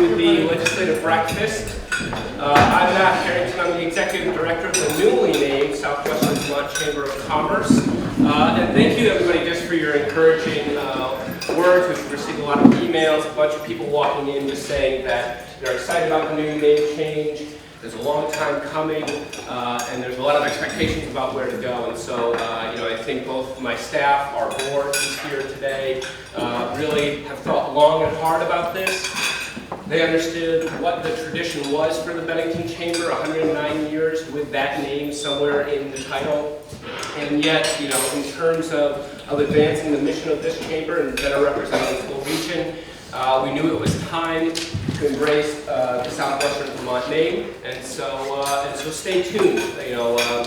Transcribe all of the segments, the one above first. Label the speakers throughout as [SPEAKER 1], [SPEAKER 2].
[SPEAKER 1] to the legislative breakfast. I'm Matt Harrington. I'm the executive director of the newly named Southwestern Vermont Chamber of Commerce. And thank you, everybody, just for your encouraging words. We've received a lot of emails, a bunch of people walking in just saying that they're excited about the new name change. There's a long time coming, and there's a lot of expectations about where to go. And so, I think both my staff, our board who's here today, really have thought long and hard about this. They understood what the tradition was for the Bennington Chamber, 109 years with that name somewhere in the title. And yet, in terms of advancing the mission of this chamber and better representing the full region, we knew it was time to embrace the Southwestern Vermont name, and so stay tuned.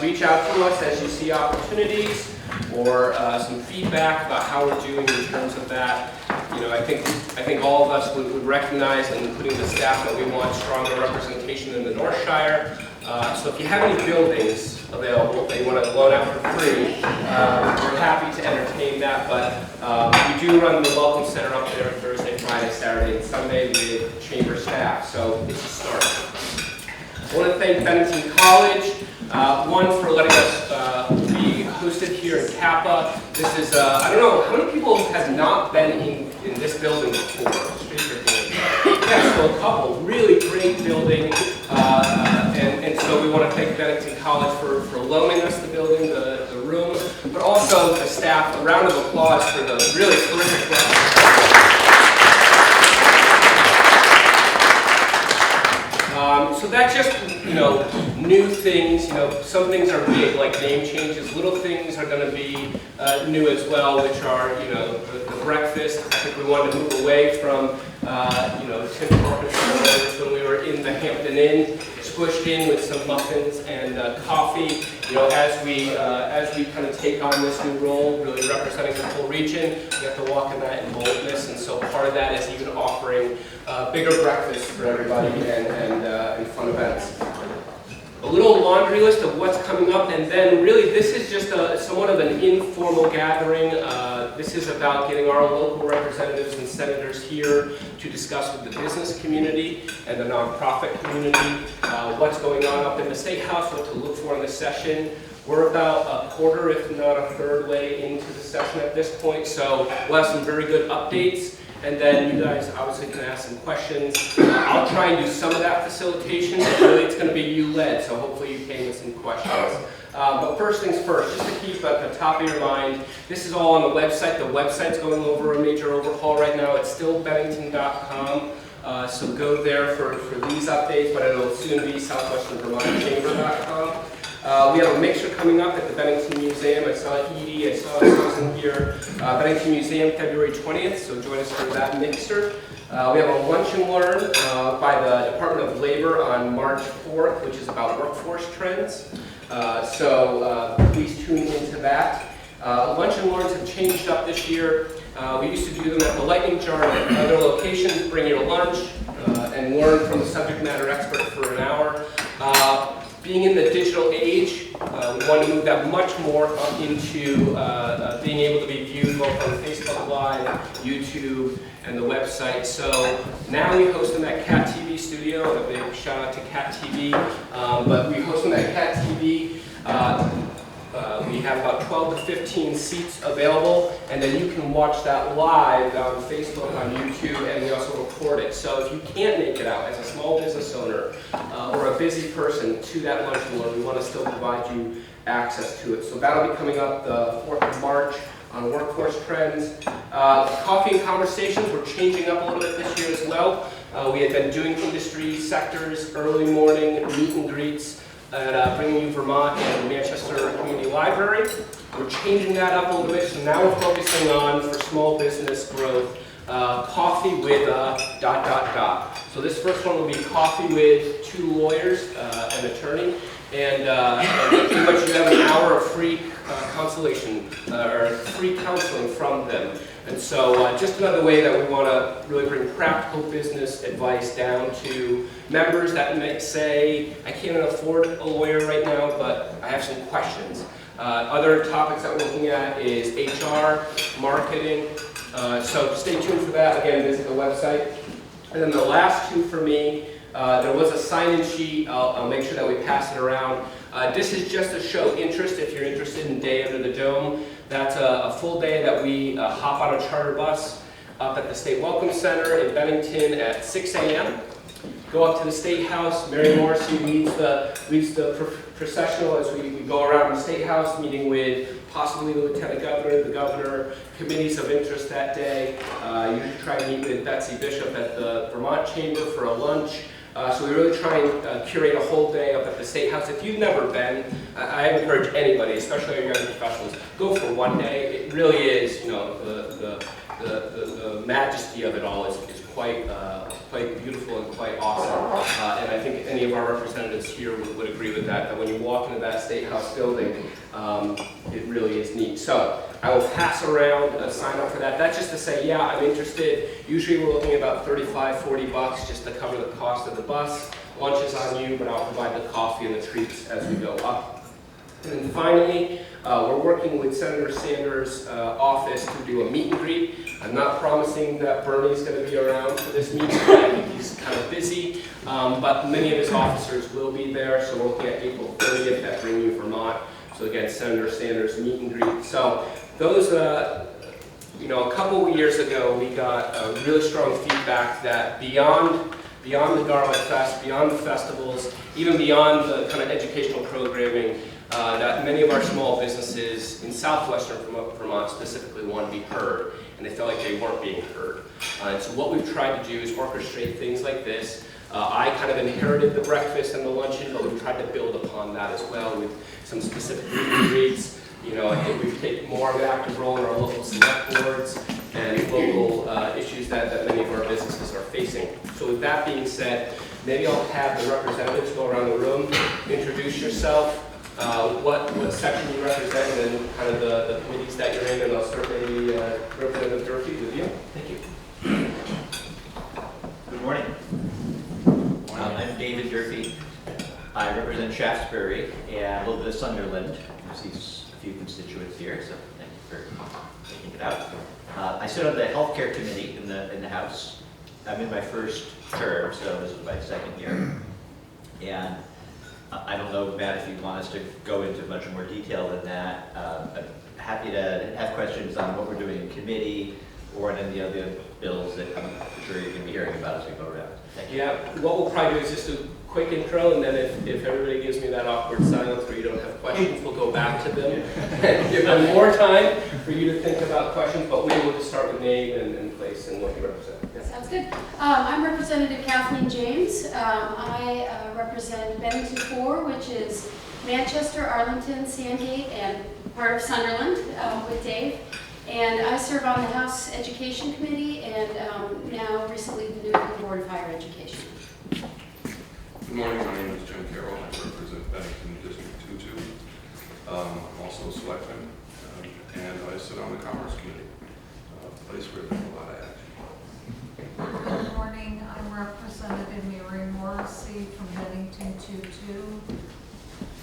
[SPEAKER 1] Reach out to us as you see opportunities or some feedback about how we're doing in terms of that. I think all of us would recognize, including the staff, that we want stronger representation in the North Shire. So if you have any buildings available that you want to loan out for free, we're happy to entertain that. But we do run the Welcome Center up there Thursday, Friday, Saturday, and Sunday with chamber staff. So it's a start. I want to thank Bennington College, one, for letting us be hosted here in Kappa. This is, I don't know, how many people have not been in this building before? Yeah, so a couple. Really great building. And so we want to thank Bennington College for loaning us the building, the room, but also the staff. A round of applause for the really terrific work. So that's just, new things. Some things are big, like name changes. Little things are going to be new as well, which are, the breakfast. I think we wanted to move away from, Tim Hortons when we were in the Hampton Inn, squished in with some muffins and coffee. As we kind of take on this new role, really representing the whole region, we have to walk in that in boldness, and so part of that is even offering bigger breakfasts for everybody and fun events. A little laundry list of what's coming up, and then really this is just somewhat of an informal gathering. This is about getting our local representatives and senators here to discuss with the business community and the nonprofit community what's going on up in the State House, what to look for in the session. We're about a quarter, if not a third way into the session at this point, so we'll have some very good updates. And then you guys obviously can ask some questions. I'll try and do some of that facilitation, but really it's going to be you-led, so hopefully you came with some questions. But first things first, just to keep at the top of your mind, this is all on the website. The website's going over a major overhaul right now. It's still Bennington.com, so go there for these updates, but it'll soon be SouthwesternVermontChamber.com. We have a mixer coming up at the Bennington Museum. I saw Edie, I saw Susan here. Bennington Museum, February 20th, so join us for that mixer. We have a lunch and learn by the Department of Labor on March 4th, which is about workforce trends. So please tune into that. Lunch and learns have changed up this year. We used to do them at the Lightning Jar at other locations. Bring your lunch and learn from the subject matter expert for an hour. Being in the digital age, we want to move that much more up into being able to be viewed both on Facebook Live, YouTube, and the website. So now we host them at Cat TV Studio. A big shout out to Cat TV. But we host them at Cat TV. We have about 12 to 15 seats available, and then you can watch that live on Facebook, on YouTube, and we also record it. So if you can't make it out as a small business owner or a busy person to that lunch and learn, we want to still provide you access to it. So that'll be coming up the 4th of March on workforce trends. Coffee and conversations, we're changing up a little bit this year as well. We had been doing industry sectors, early morning meet and greets at Bringing You Vermont and Manchester Community Library. We're changing that up a little bit, so now we're focusing on, for small business growth, coffee with ... So this first one will be coffee with 2 lawyers, an attorney, and pretty much you have an hour of free consultation, or free counseling from them. And so just another way that we want to really bring practical business advice down to members that may say, I can't afford a lawyer right now, but I have some questions. Other topics that we're looking at is HR, marketing. So stay tuned for that. Again, visit the website. And then the last two for me, there was a sign-in sheet. I'll make sure that we pass it around. This is just to show interest if you're interested in Day Under the Dome. That's a full day that we hop on a charter bus up at the State Welcome Center in Bennington at 6 a.m. Go up to the State House. Mary Morrissey leads the processional as we go around the State House, meeting with possibly the Lieutenant Governor, the Governor, committees of interest that day. Usually try to meet with Betsy Bishop at the Vermont Chamber for a lunch. So we really try and curate a whole day up at the State House. If you've never been, I encourage anybody, especially our young professionals, go for one day. It really is, you know, the majesty of it all is quite beautiful and quite awesome. And I think any of our representatives here would agree with that, that when you walk into that State House building, it really is neat. So I will pass around a sign up for that. That's just to say, yeah, I'm interested. Usually we're looking at about $35, $40 just to cover the cost of the bus. Lunch is on you, but I'll provide the coffee and the treats as we go up. And then finally, we're working with Senator Sanders' office to do a meet and greet. I'm not promising that Bernie's going to be around for this meeting. I think he's kind of busy, but many of his officers will be there. So we're looking at April 30th at Bring You Vermont. So again, Senator Sanders' meet and greet. So those, you know, a couple of years ago, we got really strong feedback that beyond the Garlic Fest, beyond the festivals, even beyond the kind of educational programming, that many of our small businesses in southwestern Vermont specifically want to be heard, and they felt like they weren't being heard. And so what we've tried to do is orchestrate things like this. I kind of inherited the breakfast and the luncheon, but we've tried to build upon that as well with some specific meet and greets. You know, I think we've taken more of an active role in our local select boards and local issues that many of our businesses are facing. So with that being said, maybe I'll have the representatives go around the room, introduce yourself, what section you represent, and kind of the committees that you're in, and I'll start maybe Representative Durfee with you. Thank you.
[SPEAKER 2] Good morning. I'm David Durfee. I represent Shaftesbury and a little bit of Sunderland. I see a few constituents here, so thank you for taking it out. I sit on the healthcare committee in the House. I'm in my first term, so this is my second year. And I don't know, Matt, if you want us to go into much more detail than that. I'm happy to have questions on what we're doing in committee or on any other bills that I'm sure you're going to be hearing about as we go around. Thank you.
[SPEAKER 1] Yeah, what we'll probably do is just a quick intro, and then if everybody gives me that awkward silence where you don't have questions, we'll go back to them and give them more time for you to think about questions, but we will just start with name and place and what you represent. Yeah.
[SPEAKER 3] Sounds good. I'm Representative Kathleen James. I represent Bennington 4, which is Manchester, Arlington, Sandgate, and part of Sunderland with Dave. And I serve on the House Education Committee and now recently the new Board of Higher Education.
[SPEAKER 4] Good morning, my name is Jim Carroll. I represent Bennington District 22. I'm also a selectman, and I sit on the Commerce Committee, a place where there's a lot of action.
[SPEAKER 5] Good morning, I'm Representative Mary Morrissey from Bennington 22.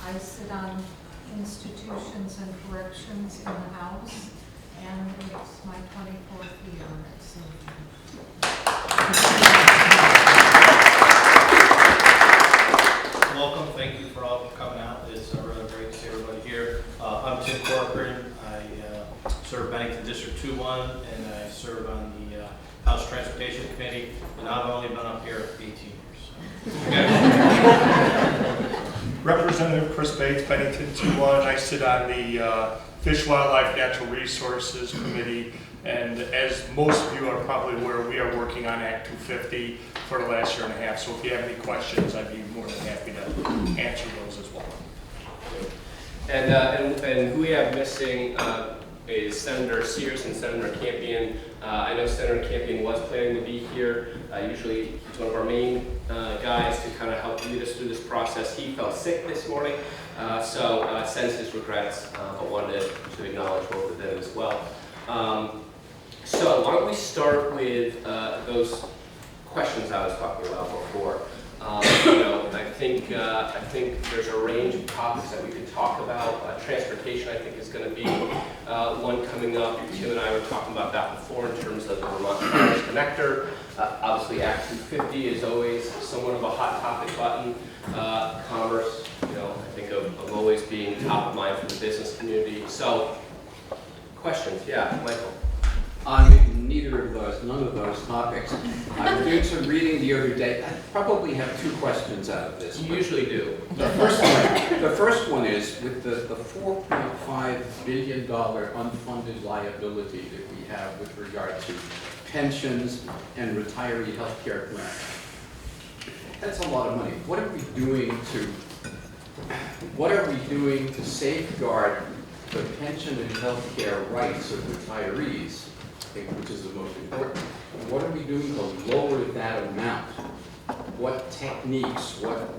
[SPEAKER 5] I sit on institutions and corrections in the House, and it's my 24th year at Sylvan.
[SPEAKER 6] Welcome, thank you for all coming out. It's really great to see everybody here. I'm Tim Corcoran. I serve Bennington District 2-1, and I serve on the House Transportation Committee, and I've only been up here 18 years.
[SPEAKER 7] Representative Chris Bates, Bennington 2-1. I sit on the Fish, Wildlife, Natural Resources Committee, and as most of you are probably aware, we are working on Act 250 for the last year and a half, so if you have any questions, I'd be more than happy to answer those as well.
[SPEAKER 1] And who we have missing is Senator Sears and Senator Campion. I know Senator Campion was planning to be here. Usually he's one of our main guys to kind of help lead us through this process. He fell sick this morning, so sends his regrets, but wanted to acknowledge both of them as well. So why don't we start with those questions I was talking about before. You know, I think think there's a range of topics that we could talk about. Transportation, I think, is going to be one coming up. Tim and I were talking about that before in terms of the Vermont Commerce Connector. Obviously, Act 250 is always somewhat of a hot topic button. Commerce, I think of always being top of mind for the business community. So, questions? Yeah, Michael.
[SPEAKER 8] On none of those topics. I was doing some reading the other day. I probably have two questions out of this.
[SPEAKER 1] You usually do.
[SPEAKER 8] The first one is with the $4.5 billion unfunded liability that we have with regard to pensions and retiree health care plans. That's a lot of money. What are we doing to safeguard the pension and health care rights of retirees, I think, which is the most important? And what are we doing to lower that amount? What techniques, what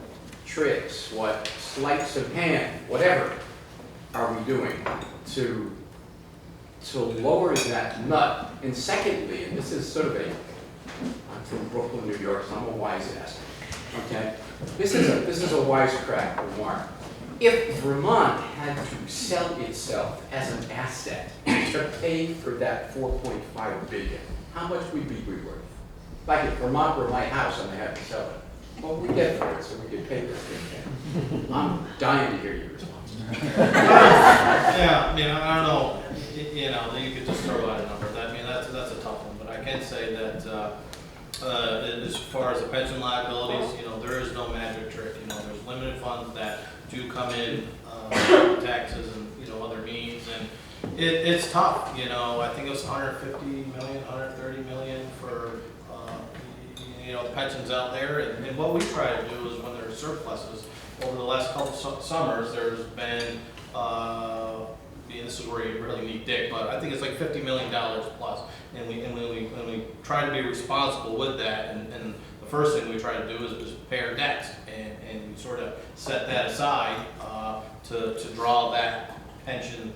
[SPEAKER 8] tricks, what sleights of hand, whatever are we doing to lower that nut? And secondly, and this is sort of I'm from Brooklyn, New York, so I'm a wise ass. Okay, this is a wisecrack remark. If Vermont had to sell itself as an asset to pay for that $4.5 billion, how much would we be worth? Like if Vermont were my house and I had to sell it, what would we get for it so we could pay this thing? I'm dying to hear your response.
[SPEAKER 6] Yeah, I don't know, you could just throw out a number. That's a tough one, but I can say that as far as the pension liabilities, there is no magic trick. There's limited funds that do come in, taxes and other means, and it's tough. I think it was 150 million, 130 million for the pensions out there, and what we try to do is when there's surpluses over the last couple summers, there's been. This is where you really need Dick, but I think it's like $50 million plus, and we try to be responsible with that, and the first thing we try to do is pay our debts, and we sort of set that aside to draw that pension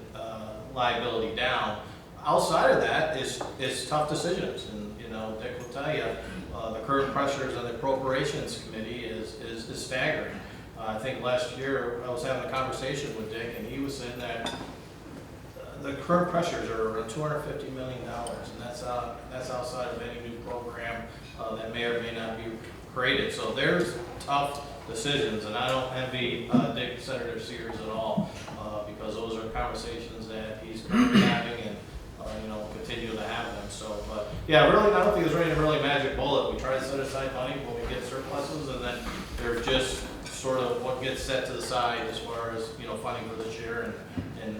[SPEAKER 6] liability down. Outside of that is tough decisions, and Dick will tell you the current pressures on the appropriations committee is staggering. I think last year I was having a conversation with Dick, and he was saying that the current pressures are around $250 million, and that's outside of any new program that may or may not be created. So there's tough decisions, and I don't envy Dick, Senator Sears at all, because those are conversations that he's currently having, and continue to have them. So, but yeah, really, I don't think there's any really magic bullet. We try to set aside money when we get surpluses, and then they're just sort of what gets set to the side as far as funding for this year, and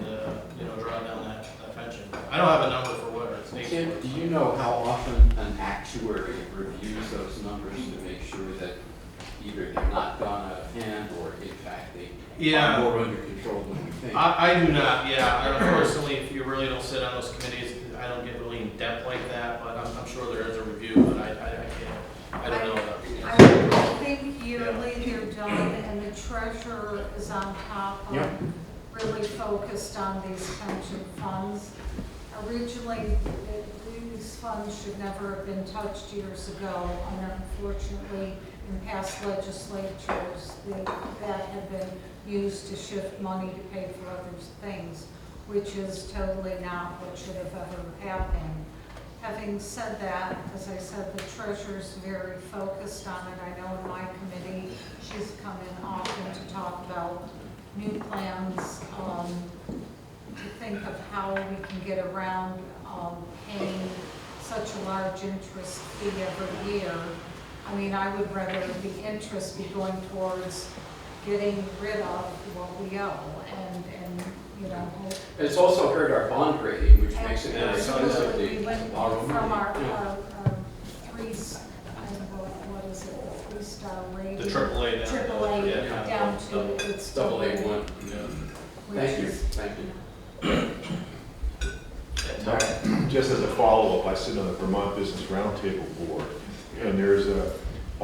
[SPEAKER 6] draw down that pension. I don't have a number for what it takes.
[SPEAKER 8] Tim, do you know how often an actuary reviews those numbers to make sure that either they're not gone out of hand, or in fact they are more under control than we think?
[SPEAKER 6] I do not. Yeah, personally, if you really don't sit on those committees, I don't get really in depth like that. But I'm sure there is a review, but I can't. I don't know about the answer.
[SPEAKER 5] I think yearly they're done, and the treasurer is on top of really focused on these pension funds. Originally, these funds should never have been touched years ago, and unfortunately, in past legislatures, that had been used to shift money to pay for other things, which is totally not what should have ever happened. Having said that, as I said, the treasurer's very focused on it. I know in my committee, she's come in often to talk about new plans, to think of how we can get around paying such a large interest fee every year. I mean, I would rather the interest be going towards getting rid of what we owe, and
[SPEAKER 8] It's also hurt our bond rating, which makes it very expensive
[SPEAKER 5] we
[SPEAKER 8] to
[SPEAKER 5] went
[SPEAKER 8] borrow
[SPEAKER 5] from our
[SPEAKER 8] money.
[SPEAKER 5] what is it, the 3-star rating?
[SPEAKER 6] The AAA down.
[SPEAKER 5] AAA down to its
[SPEAKER 8] AA1.
[SPEAKER 5] which
[SPEAKER 8] Thank you,
[SPEAKER 5] is-
[SPEAKER 8] thank you.
[SPEAKER 9] Just as a follow-up, I sit on the Vermont Business Roundtable Board, and there's a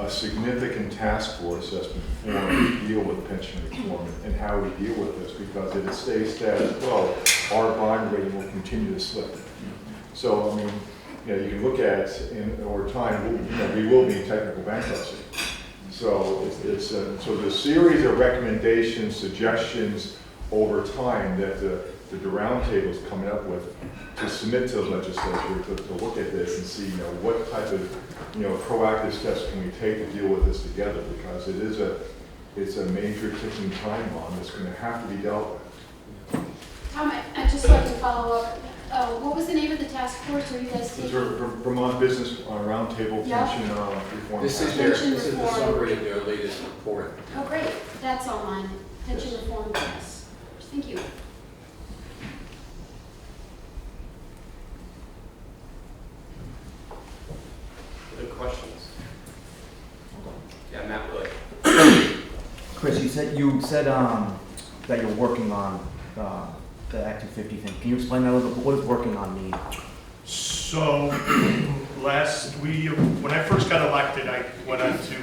[SPEAKER 9] significant task force that's been formed to deal with pension reform and how we deal with this, because if it stays status quo, our bond rating will continue to slip. So, I mean, you can look at, over time, we will be in technical bankruptcy. So so the series of recommendations, suggestions over time that the roundtable is coming up with to submit to the legislature to look at this and see, what type of, proactive steps can we take to deal with this together, because it's a major ticking time bomb that's going to have to be dealt with.
[SPEAKER 3] Tom, I'd just like to follow up. What was the name of the task force? Are you guys
[SPEAKER 9] It's
[SPEAKER 3] taking?
[SPEAKER 9] Vermont Business Roundtable
[SPEAKER 3] Yeah.
[SPEAKER 9] Pension Reform.
[SPEAKER 8] This is
[SPEAKER 3] Pension
[SPEAKER 8] the
[SPEAKER 3] reform.
[SPEAKER 8] summary of their latest report.
[SPEAKER 3] Oh, great. That's online. Pension
[SPEAKER 9] Yes.
[SPEAKER 3] reform, yes. Thank you.
[SPEAKER 1] Other questions? Yeah, Matt Wood.
[SPEAKER 10] Chris, you said that you're working on the Act 250 thing. Can you explain that a little bit? What does working on mean?
[SPEAKER 7] So when I first got elected, I went on to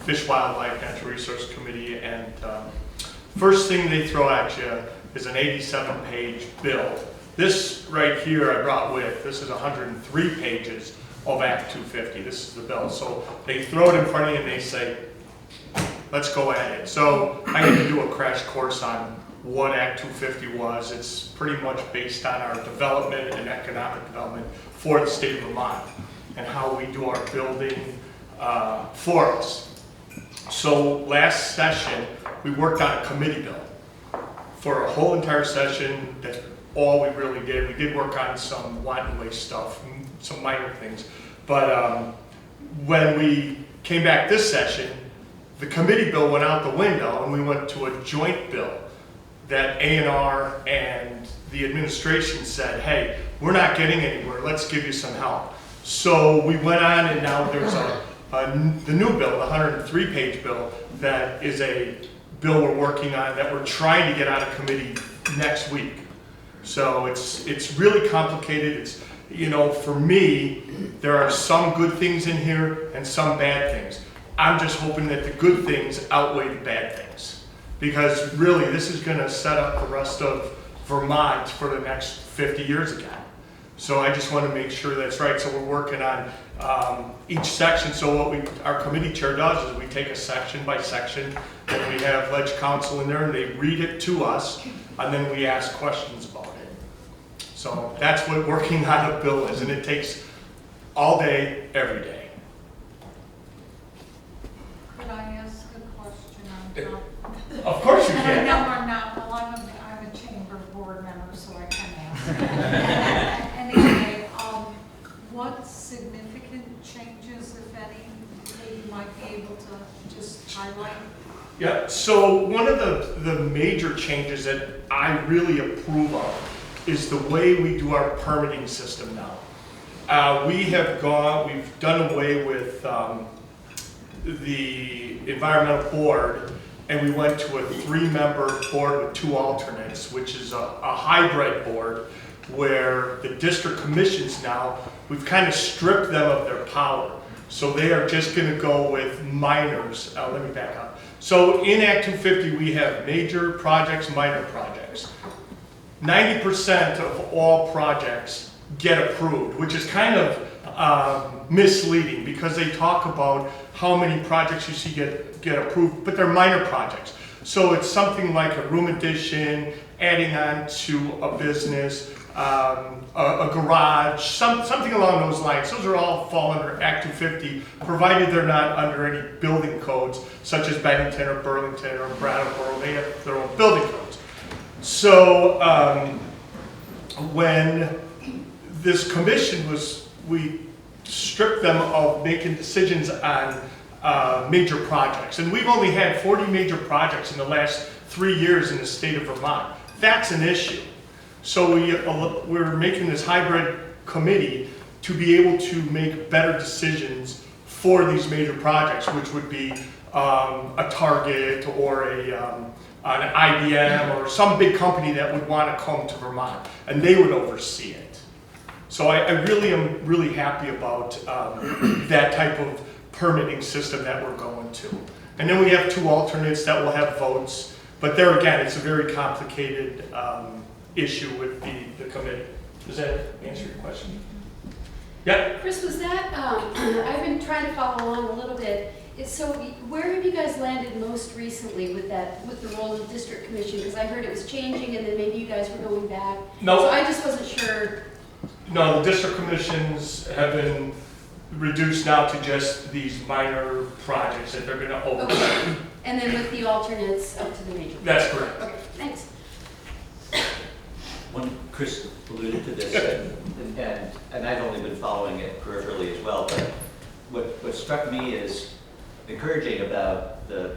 [SPEAKER 7] Fish, Wildlife, Natural Resource Committee, and first thing they throw at you is an 87-page bill. This right here I brought with, this is 103 pages of Act 250. This is the bill. So they throw it in front of you and they say, let's go at it. So I had to do a crash course on what Act 250 was. It's pretty much based on our development and economic development for the state of Vermont and how we do our building for us. So last session, we worked on a committee bill for a whole entire session. That's all we really did. We did work on some wanton waste stuff, some minor things. But when we came back this session, the committee bill went out the window and we went to a joint bill that A&R and the administration said, hey, we're not getting anywhere, let's give you some help. So we went on, and now there's the new bill, the 103-page bill, that is a bill we're working on that we're trying to get out of committee next week. So it's really complicated. It's, for me, there are some good things in here and some bad things. I'm just hoping that the good things outweigh the bad things, because really this is going to set up the rest of Vermont for the next 50 years again. So I just want to make sure that's right. So we're working on each section. So what our committee chair does is we take a section by section, and we have ledge counsel in there, and they read it to us, and then we ask questions about it. So that's what working on a bill is, and it takes all day, every day.
[SPEAKER 5] Could I ask a question on top?
[SPEAKER 7] Of course you
[SPEAKER 5] I
[SPEAKER 7] can.
[SPEAKER 5] know I'm not, well, I'm a chamber board member, so I can ask. Anyway, what significant changes, if any, that you might be able to just highlight?
[SPEAKER 7] Yeah, so one of the major changes that I really approve of is the way we do our permitting system now. We've done away with the environmental board, and we went to a 3-member board with 2 alternates, which is a hybrid board where the district commissions now, we've kind of stripped them of their power. So they are just going to go with minors. Let me back up. So in Act 250, we have major projects, minor projects. 90% of all projects get approved, which is kind of misleading, because they talk about how many projects you see get approved, but they're minor projects. So it's something like a room addition, adding on to a business, a garage, something along those lines. Those are all fall under Act 250, provided they're not under any building codes, such as Bennington or Burlington or Brattleboro. They have their own building codes. So when this commission we stripped them of making decisions on major projects. And we've only had 40 major projects in the last 3 years in the state of Vermont. That's an issue. So we're making this hybrid committee to be able to make better decisions for these major projects, which would be a Target or an IBM or some big company that would want to come to Vermont, and they would oversee it. So I really am really happy about that type of permitting system that we're going to. And then we have 2 alternates that will have votes, but there again, it's a very complicated issue with the committee. Does that answer your question? Yeah?
[SPEAKER 3] Chris, was that, I've been trying to follow along a little bit. So where have you guys landed most recently with the role of district commission? Because I heard it was changing and then maybe you guys were going back.
[SPEAKER 7] No.
[SPEAKER 3] So I just wasn't sure.
[SPEAKER 7] No, the district commissions have been reduced now to just these minor projects that they're gonna oversight.
[SPEAKER 3] Okay. And then with the alternates up to the major.
[SPEAKER 7] That's correct.
[SPEAKER 3] Okay, thanks.
[SPEAKER 2] Chris alluded to this, and I've only been following it peripherally as well, but what struck me is encouraging about the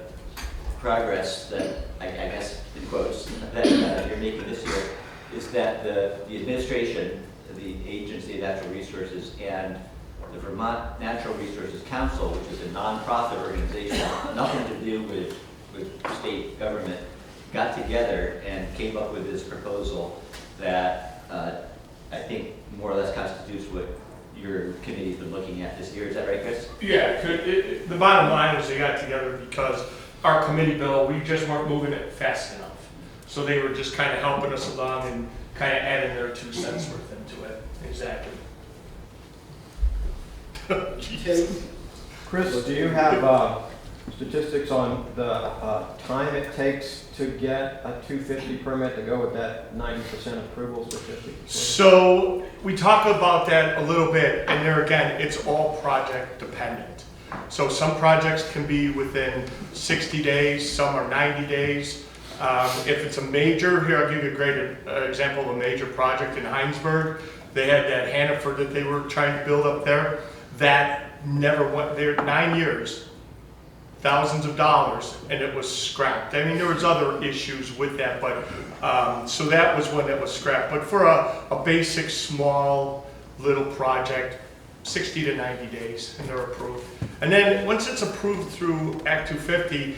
[SPEAKER 2] progress that, I guess, in quotes, that you're making this year, is that the administration, the Agency of Natural Resources, and the Vermont Natural Resources Council, which is a nonprofit organization, nothing to do with state government, got together and came up with this proposal that I think more or less constitutes what your committee's been looking at this year. Is that right, Chris?
[SPEAKER 7] Yeah, the bottom line is they got together because our committee bill, we just weren't moving it fast enough. So they were just kind of helping us along and kind of adding their 2 cents worth into it. Exactly.
[SPEAKER 11] Chris, do you have statistics on the time it takes to get a 250 permit to go with that 90% approval certificate?
[SPEAKER 7] So we talk about that a little bit, and there again, it's all project dependent. So some projects can be within 60 days, some are 90 days. If it's a major, here I'll give you a great example of a major project in Heinsberg. They had that Hannaford that they were trying to build up there. That never went there, 9 years, thousands of dollars, and it was scrapped. I mean, there was other issues with that, but so that was one that was scrapped. But for a basic, small, little project, 60 to 90 days, and they're approved. And then once it's approved through Act 250,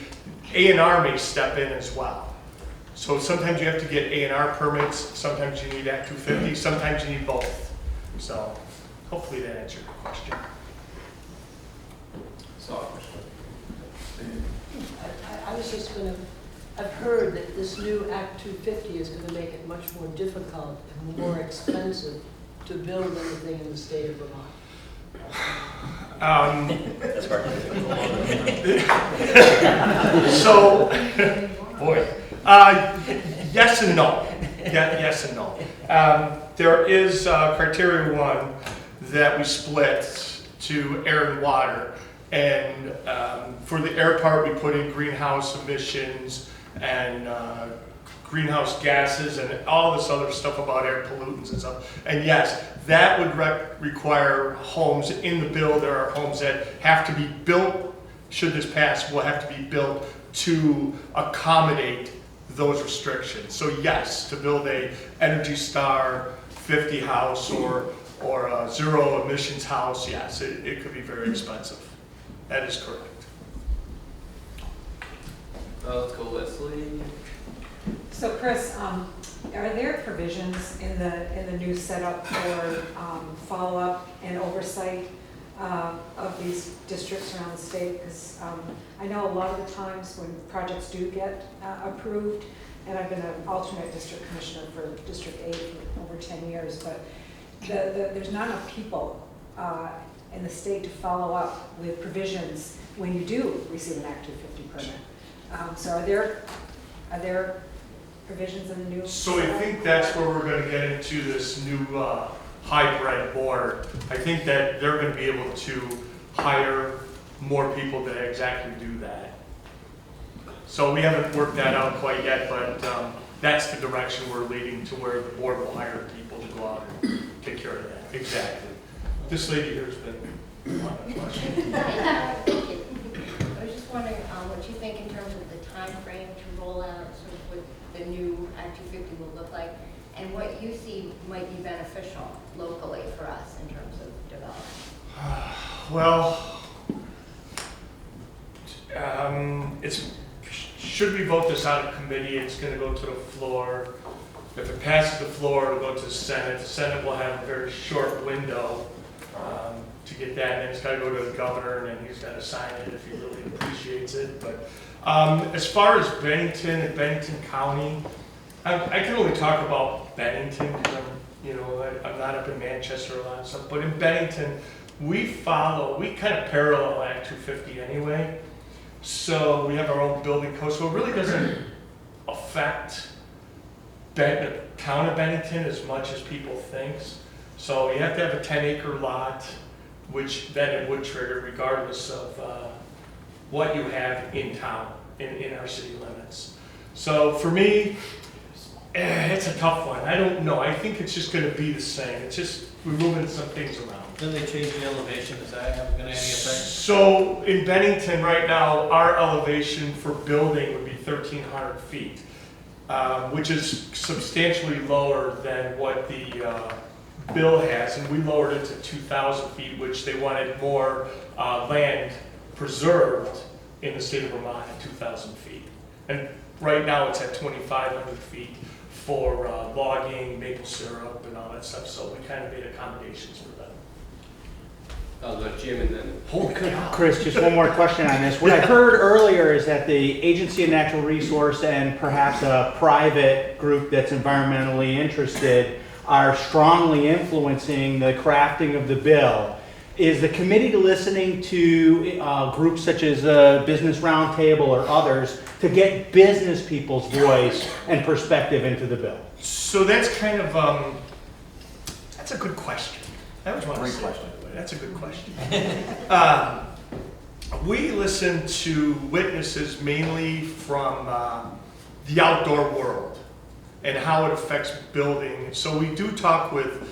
[SPEAKER 7] A&R may step in as well. So sometimes you have to get A&R permits, sometimes you need Act 250, sometimes you need both. So hopefully that answered your question.
[SPEAKER 12] I was just going to, I've heard that this new Act 250 is going to make it much more difficult and more expensive to build anything in the state of Vermont.
[SPEAKER 2] That's part of it.
[SPEAKER 7] So, boy, yes and no. Yes and no. There is criteria 1 that we split to air and water. And for the air part, we put in greenhouse emissions and greenhouse gases and all this other stuff about air pollutants and stuff. And yes, that would require homes in the bill. There are homes that have to be built, should this pass, will have to be built to accommodate those restrictions. So yes, to build a Energy Star 50 house or a zero emissions house, yes, it could be very expensive. That is correct.
[SPEAKER 1] Let's go Leslie.
[SPEAKER 5] So Chris, are there provisions in the new setup for follow-up and oversight of these districts around the state? Because I know a lot of the times when projects do get approved, and I've been an alternate district commissioner for District 8 for over 10 years, but there's not enough people in the state to follow up with provisions when you do receive an Act 250 permit. So are there provisions in the new?
[SPEAKER 7] So I think that's where we're going to get into this new hybrid board. I think that they're going to be able to hire more people to exactly do that. So we haven't worked that out quite yet, but that's the direction we're leading to, where the board will hire people to go out and take care of that. Exactly. This lady here has been on a question.
[SPEAKER 13] I was just wondering what you think in terms of the time frame to roll out, sort of what the new Act 250 will look like, and what you see might be beneficial locally for us in terms of development.
[SPEAKER 7] Well, should we vote this out of committee, it's going to go to the floor. If it passes the floor, it'll go to the Senate. The Senate will have a very short window to get that, and then it's got to go to the governor, and then he's got to sign it if he really appreciates it. But as far as Bennington and Bennington County, I can only talk about Bennington because I'm not up in Manchester a lot and stuff. But in Bennington, we kind of parallel Act 250 anyway. So we have our own building code, so it really doesn't affect the town of Bennington as much as people think. So you have to have a 10-acre lot, which then it would trigger regardless of what you have in town, in our city limits. So for me, it's a tough one. I don't know. I think it's just going to be the same. It's just we're moving some things around.
[SPEAKER 6] Didn't they change the elevation? Is that going to have any effect?
[SPEAKER 7] So in Bennington right now, our elevation for building would be 1,300 feet, which is substantially lower than what the bill has, and we lowered it to 2,000 feet, which they wanted more land preserved in the state of Vermont at 2,000 feet. And right now it's at 2,500 feet for logging, maple syrup, and all that stuff, so we kind of made accommodations for them.
[SPEAKER 1] I'll go Jim and then.
[SPEAKER 7] Holy cow.
[SPEAKER 14] Chris, just one more question on this. What I heard earlier is that the Agency of Natural Resource and perhaps a private group that's environmentally interested are strongly influencing the crafting of the bill. Is the committee listening to groups such as Business Roundtable or others to get business people's voice and perspective into the bill?
[SPEAKER 7] So that's kind of, that's a good question. That was one
[SPEAKER 10] Great
[SPEAKER 7] of the
[SPEAKER 10] question.
[SPEAKER 7] That's a good question. We listen to witnesses mainly from the outdoor world and how it affects building. So we do talk with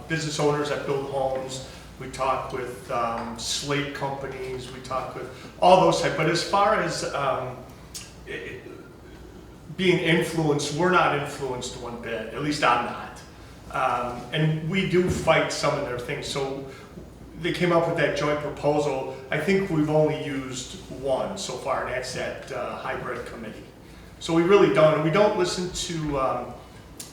[SPEAKER 7] business owners that build homes. We talk with slate companies. We talk with all those types. But as far as being influenced, we're not influenced one bit. At least I'm not. And we do fight some of their things. So they came up with that joint proposal. I think we've only used one so far, and that's that hybrid committee. So we really don't. And we don't listen to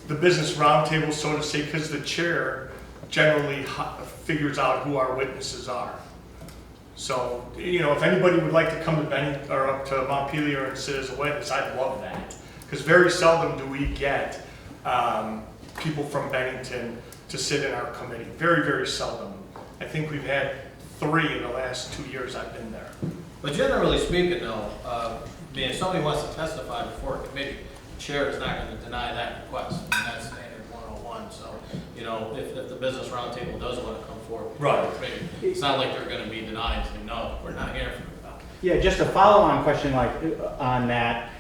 [SPEAKER 7] the business roundtable, so to say, because the chair generally figures out who our witnesses are. So, you know, if anybody would like to come to Bennington or up to Montpelier and sit as a witness, I'd love that. Because very seldom do we get people from Bennington to sit in our committee. Very, very seldom. I think we've had 3 in the last 2 years I've been there.
[SPEAKER 6] But generally speaking, though, if somebody wants to testify before a committee, the chair is not going to deny that request. I mean, that's standard 101. So, you know, if the business roundtable does want to come forward before a committee, it's not like they're going to be denied and say, no, we're not here for that.
[SPEAKER 14] Yeah, just a follow-on question on that.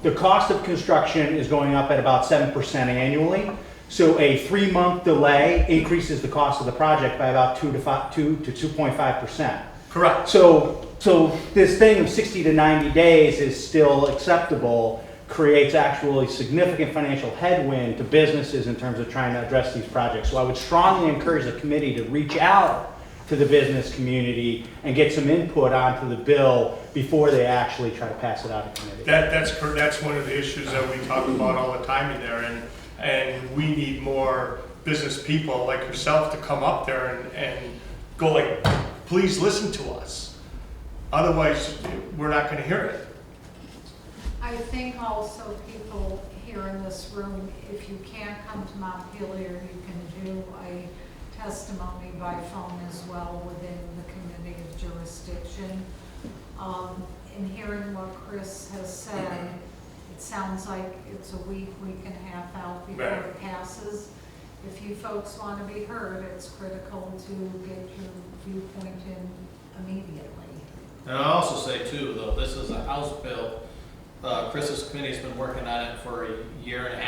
[SPEAKER 14] The cost of construction is going up at about 7% annually. So a 3-month delay increases the cost of the project by about 2 to 2.5%.
[SPEAKER 7] Correct.
[SPEAKER 14] So this thing of 60 to 90 days is still acceptable, creates actually significant financial headwind to businesses in terms of trying to address these projects. So I would strongly encourage the committee to reach out to the business community and get some input onto the bill before they actually try to pass it out of committee.
[SPEAKER 7] That's one of the issues that we talk about all the time in there, and we need more business people like yourself to come up there and go like, please listen to us. Otherwise, we're not going to hear it.
[SPEAKER 5] I think also people here in this room, if you can't come to Montpelier, you can do a testimony by phone as well within the committee of jurisdiction. In hearing what Chris has said, it sounds like it's a week and a half out before it passes. If you folks want to be heard, it's critical to get your viewpoint in immediately.
[SPEAKER 6] And I'll also say too, though, this is a House bill. Chris's committee's been working on it for a year and a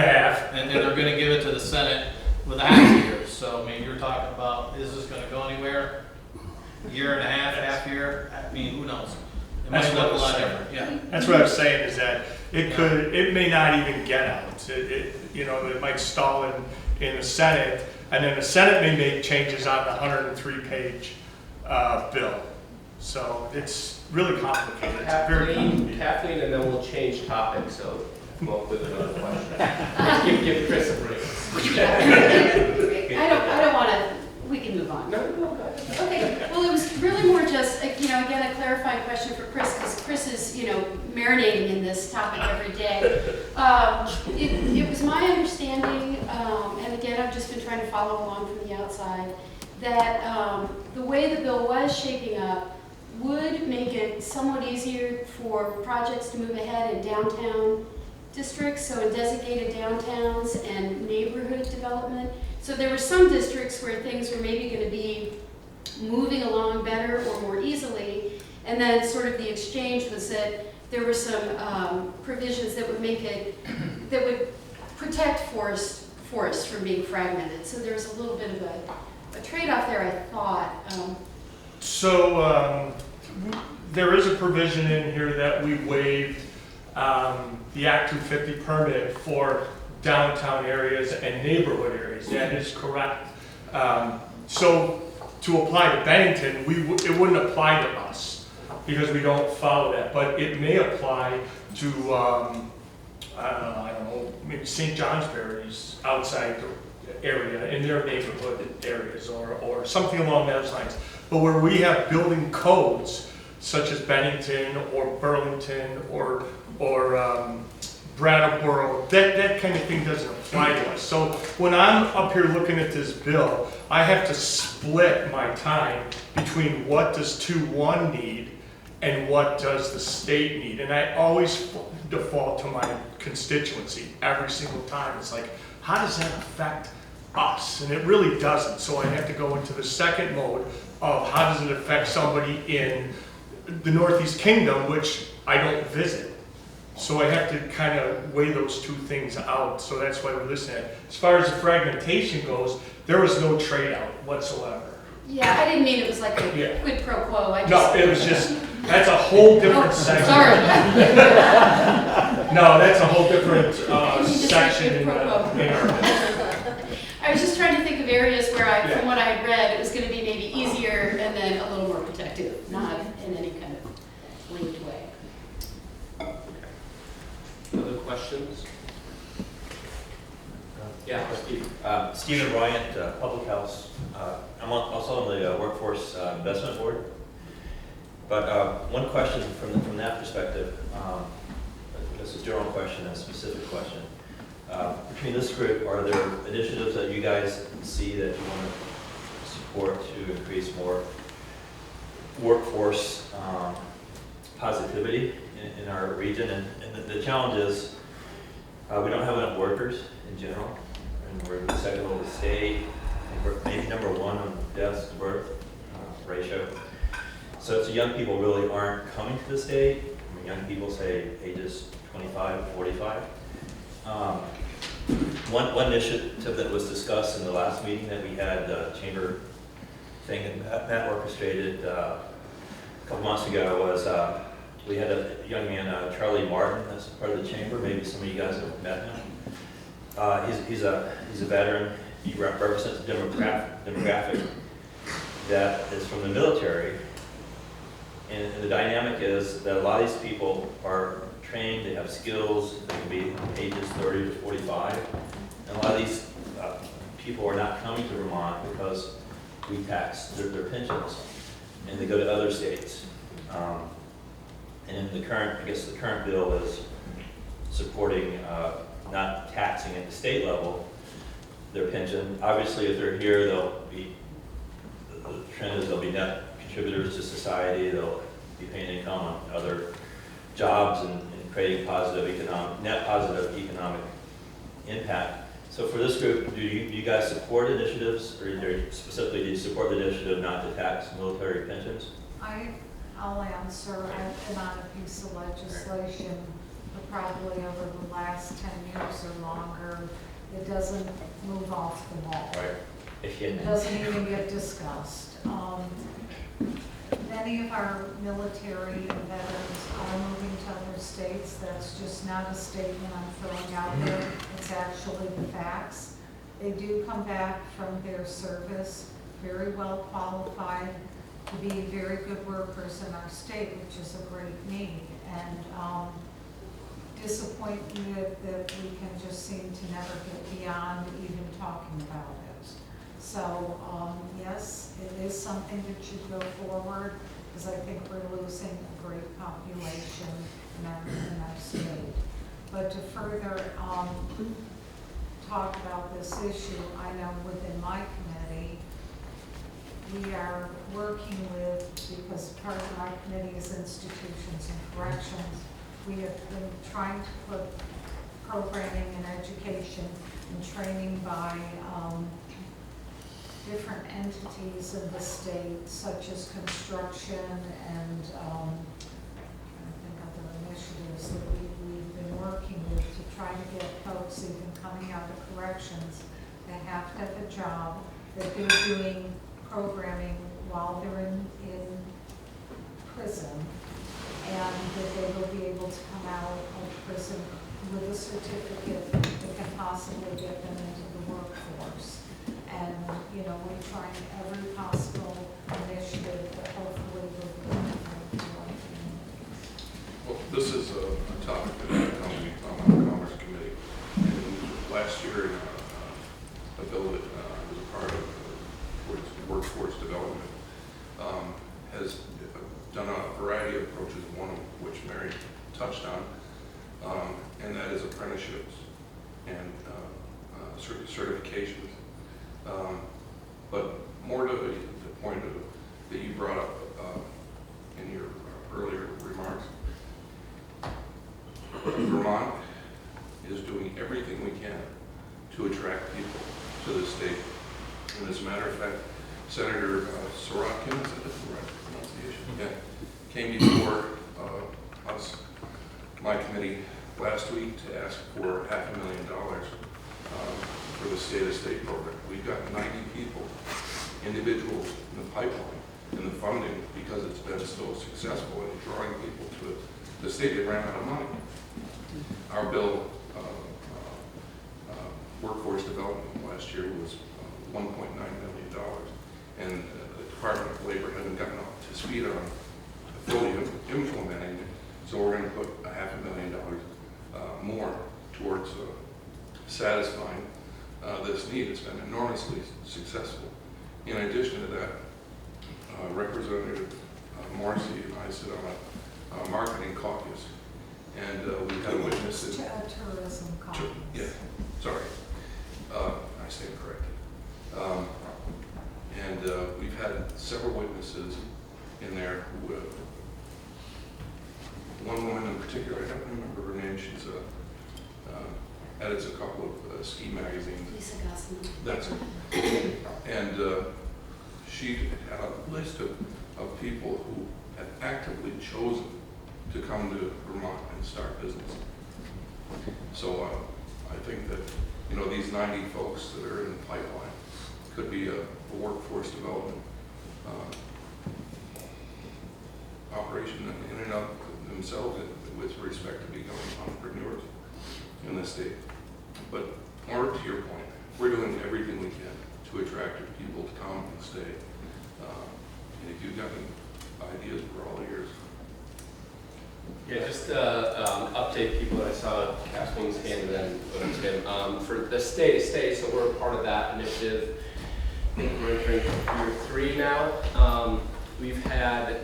[SPEAKER 6] half. And they're going to give it to the Senate with a half year. So, I mean, you're talking about, is this going to go anywhere? Year and a half year? I mean, who knows? It might look a lot different. Yeah.
[SPEAKER 7] That's what I was saying, is that it may not even get out. It might stall in the Senate, and then the Senate may make changes on the 103-page bill. So it's really complicated. It's very complicated.
[SPEAKER 1] Kathleen, and then we'll change topics, so come up with another question. give Chris a break.
[SPEAKER 3] I don't want to, we can move on.
[SPEAKER 1] No, go ahead.
[SPEAKER 3] Okay, well, it was really more just, again, a clarifying question for Chris, because Chris is, marinating in this topic every day. It was my understanding, and again, I've just been trying to follow along from the outside, that the way the bill was shaping up would make it somewhat easier for projects to move ahead in downtown districts, so in designated downtowns and neighborhood development. So there were some districts where things were maybe going to be moving along better or more easily, and then sort of the exchange was that there were some provisions that would that would protect forests from being fragmented. So there's a little bit of a trade-off there, I thought.
[SPEAKER 7] So there is a provision in here that we waived the Act 250 permit for downtown areas and neighborhood areas. That is correct. So to apply to Bennington, it wouldn't apply to us because we don't follow that, but it may apply to, I don't know, maybe St. Johnsbury's outside the area, in their neighborhood areas or something along those lines. But where we have building codes, such as Bennington or Burlington or Brattleboro, that kind of thing doesn't apply to us. So when I'm up here looking at this bill, I have to split my time between what does 2-1 need and what does the state need. And I always default to my constituency every single time. It's like, how does that affect us? And it really doesn't. So I have to go into the second mode of how does it affect somebody in the Northeast Kingdom, which I don't visit. So I have to kind of weigh those two things out. So that's why we're listening. As far as the fragmentation goes, there was no trade-out whatsoever.
[SPEAKER 3] Yeah, I didn't mean it was like a
[SPEAKER 7] Yeah.
[SPEAKER 3] quid pro quo.
[SPEAKER 7] No, it was just, that's a whole different section.
[SPEAKER 3] Sorry.
[SPEAKER 7] No, that's a whole different
[SPEAKER 3] You just said
[SPEAKER 7] section
[SPEAKER 3] quid
[SPEAKER 7] in
[SPEAKER 3] pro quo.
[SPEAKER 7] our.
[SPEAKER 3] I was just trying to think of areas where
[SPEAKER 7] Yeah.
[SPEAKER 3] from what I had read, it was going to be maybe easier and then a little more protective, not in any kind of linked way.
[SPEAKER 1] Other questions?
[SPEAKER 2] Yeah, Steve. Stephen Bryant, Public House. I'm also on the Workforce Investment Board. But one question from that perspective, it's a general question and a specific question. Between this group, are there initiatives that you guys see that you want to support to increase more workforce positivity in our region? And the challenge is we don't have enough workers in general, and we're the second oldest state, and we're maybe number one on deaths to birth ratio. So young people really aren't coming to the state. I mean, young people say ages 25 to 45. One initiative that was discussed in the last meeting that we had, the chamber thing, and Matt orchestrated a couple months ago, was we had a young man, Charlie Martin, that's part of the chamber. Maybe some of you guys have met him. He's a veteran. He represents a demographic that is from the military. And the dynamic is that a lot of these people are trained, they have skills, they can be ages 30 to 45. And a lot of these people are not coming to Vermont because we tax their pensions, and they go to other states. And in the current bill is supporting not taxing at the state level their pension. Obviously, if they're here, the trend is they'll be net contributors to society. They'll be paying income on other jobs and creating net positive economic impact. So for this group, do you guys support initiatives, or specifically do you support the initiative not to tax military pensions?
[SPEAKER 5] I'll answer. I've been on a piece of legislation for probably over the last 10 years or longer. It doesn't move off the wall.
[SPEAKER 2] Right.
[SPEAKER 5] It doesn't even get discussed. Many of our military and veterans are moving to other states. That's just not a statement I'm throwing out there. It's actually the facts. They do come back from their service very well qualified to be very good workers in our state, which is a great need. And disappointed that we can just seem to never get beyond even talking about it. So yes, it is something that should go forward. because I think we're losing a great population in our state. But to further talk about this issue, I know within my committee, we are working with, because part of our committee is institutions and corrections, we have been trying to put programming and education and training by different entities in the state, such as construction and I think other initiatives that we've been working with to try to get folks even coming out of corrections. They have to have a job that they're doing programming while they're in prison, and that they will be able to come out of prison with a certificate that can possibly get them into the workforce. And, you know, we're trying every possible initiative that hopefully will be implemented to our communities.
[SPEAKER 4] Well, this is a topic that I come on the Commerce Committee. And last year, a bill that was a part of workforce development has done a variety of approaches, one of which Mary touched on, and that is apprenticeships and certifications. But more to the point that you brought up in your earlier remarks, Vermont is doing everything we can to attract people to the state. And as a matter of fact, Senator Sorokin, is that the right pronunciation? Yeah, came before us, my committee, last week to ask for $500,000 for the state-of-state program. We've got 90 people, individuals in the pipeline, in the funding, because it's been so successful in drawing people to it. The state, they ran out of money. Our bill, workforce development last year was $1.9 million, and the Department of Labor hasn't gotten up to speed on fully implementing it, so we're going to put $500,000 more towards satisfying this need. It's been enormously successful. In addition to that, Representative Morrissey and I sit on a marketing caucus, and we had witnesses.
[SPEAKER 5] Tourism caucus.
[SPEAKER 4] Yeah, sorry, I stand corrected. And we've had several witnesses in there who, one woman in particular, I don't remember her name, she's edits a couple of ski magazines.
[SPEAKER 3] Lisa Gossman.
[SPEAKER 4] That's it. And she had a list of people who had actively chosen to come to Vermont and start business. So I think that, you know, these 90 folks that are in the pipeline could be a workforce development operation in and of themselves with respect to becoming entrepreneurs in the state. But more to your point, we're doing everything we can to attract people to come and stay. And if you've got any ideas, we're all ears.
[SPEAKER 1] Yeah, just to update people, I saw Kathleen's hand and then Tim. For the stay to stay, so we're a part of that initiative. We're entering year 3 now. We've had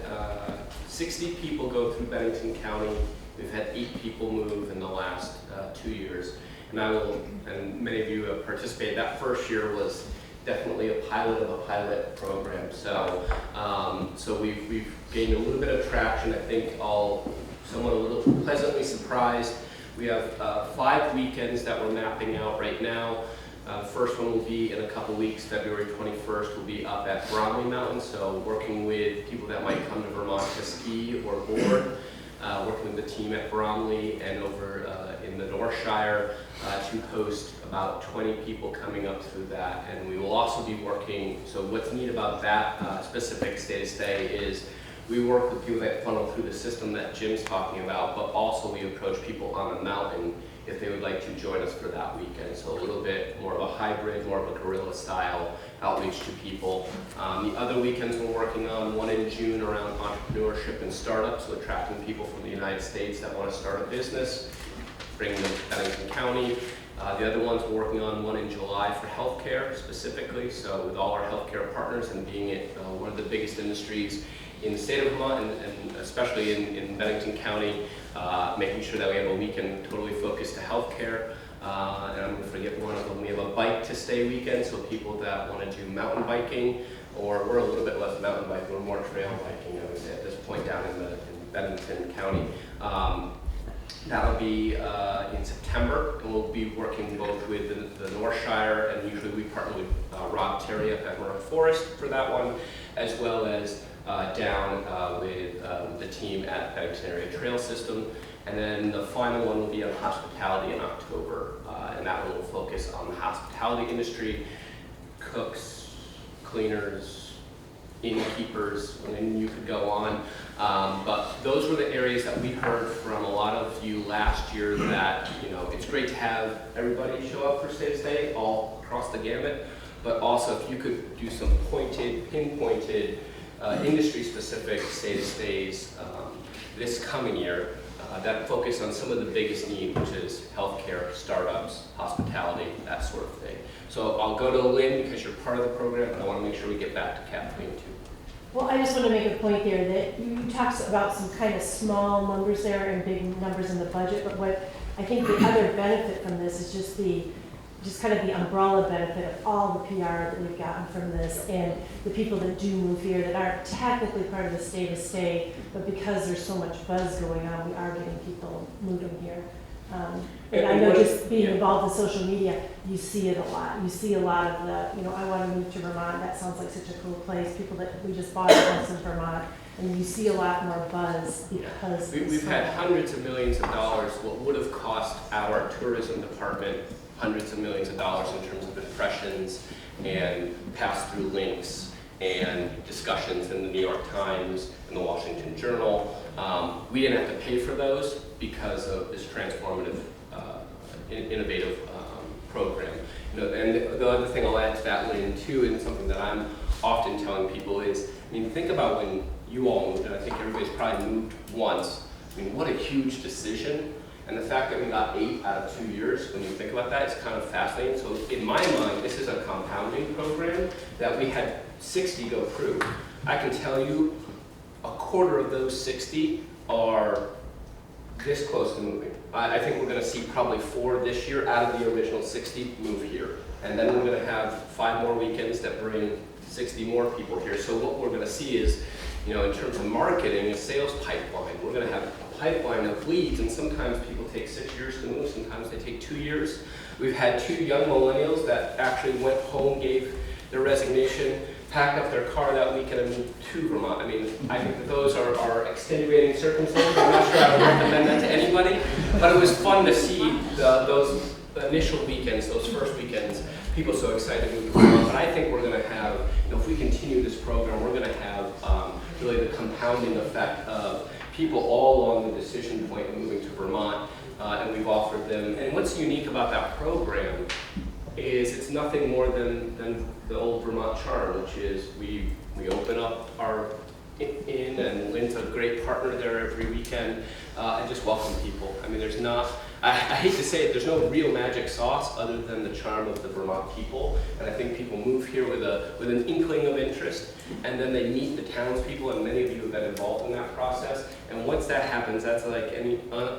[SPEAKER 1] 60 people go through Bennington County. We've had 8 people move in the last 2 years. And many of you have participated. That first year was definitely a pilot of a pilot program. So, so we've gained a little bit of traction. I think somewhat a little pleasantly surprised. We have 5 weekends that we're mapping out right now. The first one will be in a couple weeks. February 21st will be up at Bromley Mountain. So working with people that might come to Vermont to ski or board. Working with the team at Bromley and over in the North Shire to host about 20 people coming up through that. And we will also be working, so what's neat about that specific stay-to-stay is we work with people that funnel through the system that Jim's talking about, but also we approach people on the mountain if they would like to join us for that weekend. So a little bit more of a hybrid, more of a guerrilla style outreach to people. The other weekends we're working on, one in June around entrepreneurship and startups, so attracting people from the United States that want to start a business, bringing them to Bennington County. The other ones we're working on, one in July for healthcare specifically, so with all our healthcare partners and being it one of the biggest industries in the state of Vermont and especially in Bennington County, making sure that we have a weekend totally focused to healthcare. And I'm going to forget one of them. We have a bike to stay weekend, so people that want to do mountain biking, or we're a little bit less mountain biking, we're more trail biking, I would say, at this point down in Bennington County. That'll be in September, and we'll be working both with the North Shire, and usually we partner with Rob Terry up at Vermont Forest for that one, as well as down with the team at Bennington Area Trail System. And then the final one will be on hospitality in October, and that one will focus on the hospitality industry, cooks, cleaners, innkeepers, and you could go on. But those were the areas that we heard from a lot of you last year that, you know, it's great to have everybody show up for Stay to Stay all across the gamut, but also if you could do some pinpointed, industry-specific Stay to Stays this coming year, that focus on some of the biggest needs, which is healthcare, startups, hospitality, that sort of thing. So I'll go to Lynn because you're part of the program, but I want to make sure we get back to Kathleen too.
[SPEAKER 15] Well, I just want to make a point there that you talked about some kind of small numbers there and big numbers in the budget, but what I think the other benefit from this is just kind of the umbrella benefit of all the PR that we've gotten from this, and the people that do move here that aren't technically part of the Stay to Stay, but because there's so much buzz going on, we are getting people moving here. And I know just being involved in social media, you see it a lot. You see a lot of the, you know, I want to move to Vermont. That sounds like such a cool place. People that we just bought a house in Vermont, and you see a lot more buzz because
[SPEAKER 1] we've had hundreds of millions of dollars. What would have cost our tourism department hundreds of millions of dollars in terms of impressions and pass-through links and discussions in the New York Times and the Washington Journal. We didn't have to pay for those because of this transformative, innovative program. You know, and the other thing I'll add to that, Lynn, too, and something that I'm often telling people is, I mean, think about when you all moved, and I think everybody's probably moved once. I mean, what a huge decision. And the fact that we got 8 out of 2 years, when you think about that, is kind of fascinating. So in my mind, this is a compounding program that we had 60 go through. I can tell you a quarter of those 60 are this close to moving. I think we're going to see probably 4 this year out of the original 60 move here. And then we're going to have 5 more weekends that bring 60 more people here. So what we're going to see is, you know, in terms of marketing, a sales pipeline. We're going to have a pipeline of leads, and sometimes people take 6 years to move, sometimes they take 2 years. We've had 2 young millennials that actually went home, gave their resignation, packed up their car that weekend and moved to Vermont. I mean, I think that those are extenuating circumstances. I'm not sure I would recommend that to anybody, but it was fun to see those initial weekends, those first weekends, people so excited to move to Vermont. But I think we're going to have, you know, if we continue this program, we're going to have really the compounding effect of people all along the decision point of moving to Vermont, and we've offered them. And what's unique about that program is it's nothing more than the old Vermont charm, which is we open up our inn, and Lynn's a great partner there every weekend, and just welcome people. I mean, there's not, I hate to say it, there's no real magic sauce other than the charm of the Vermont people, and I think people move here with an inkling of interest, and then they meet the townspeople, and many of you have been involved in that process, and once that happens, that's like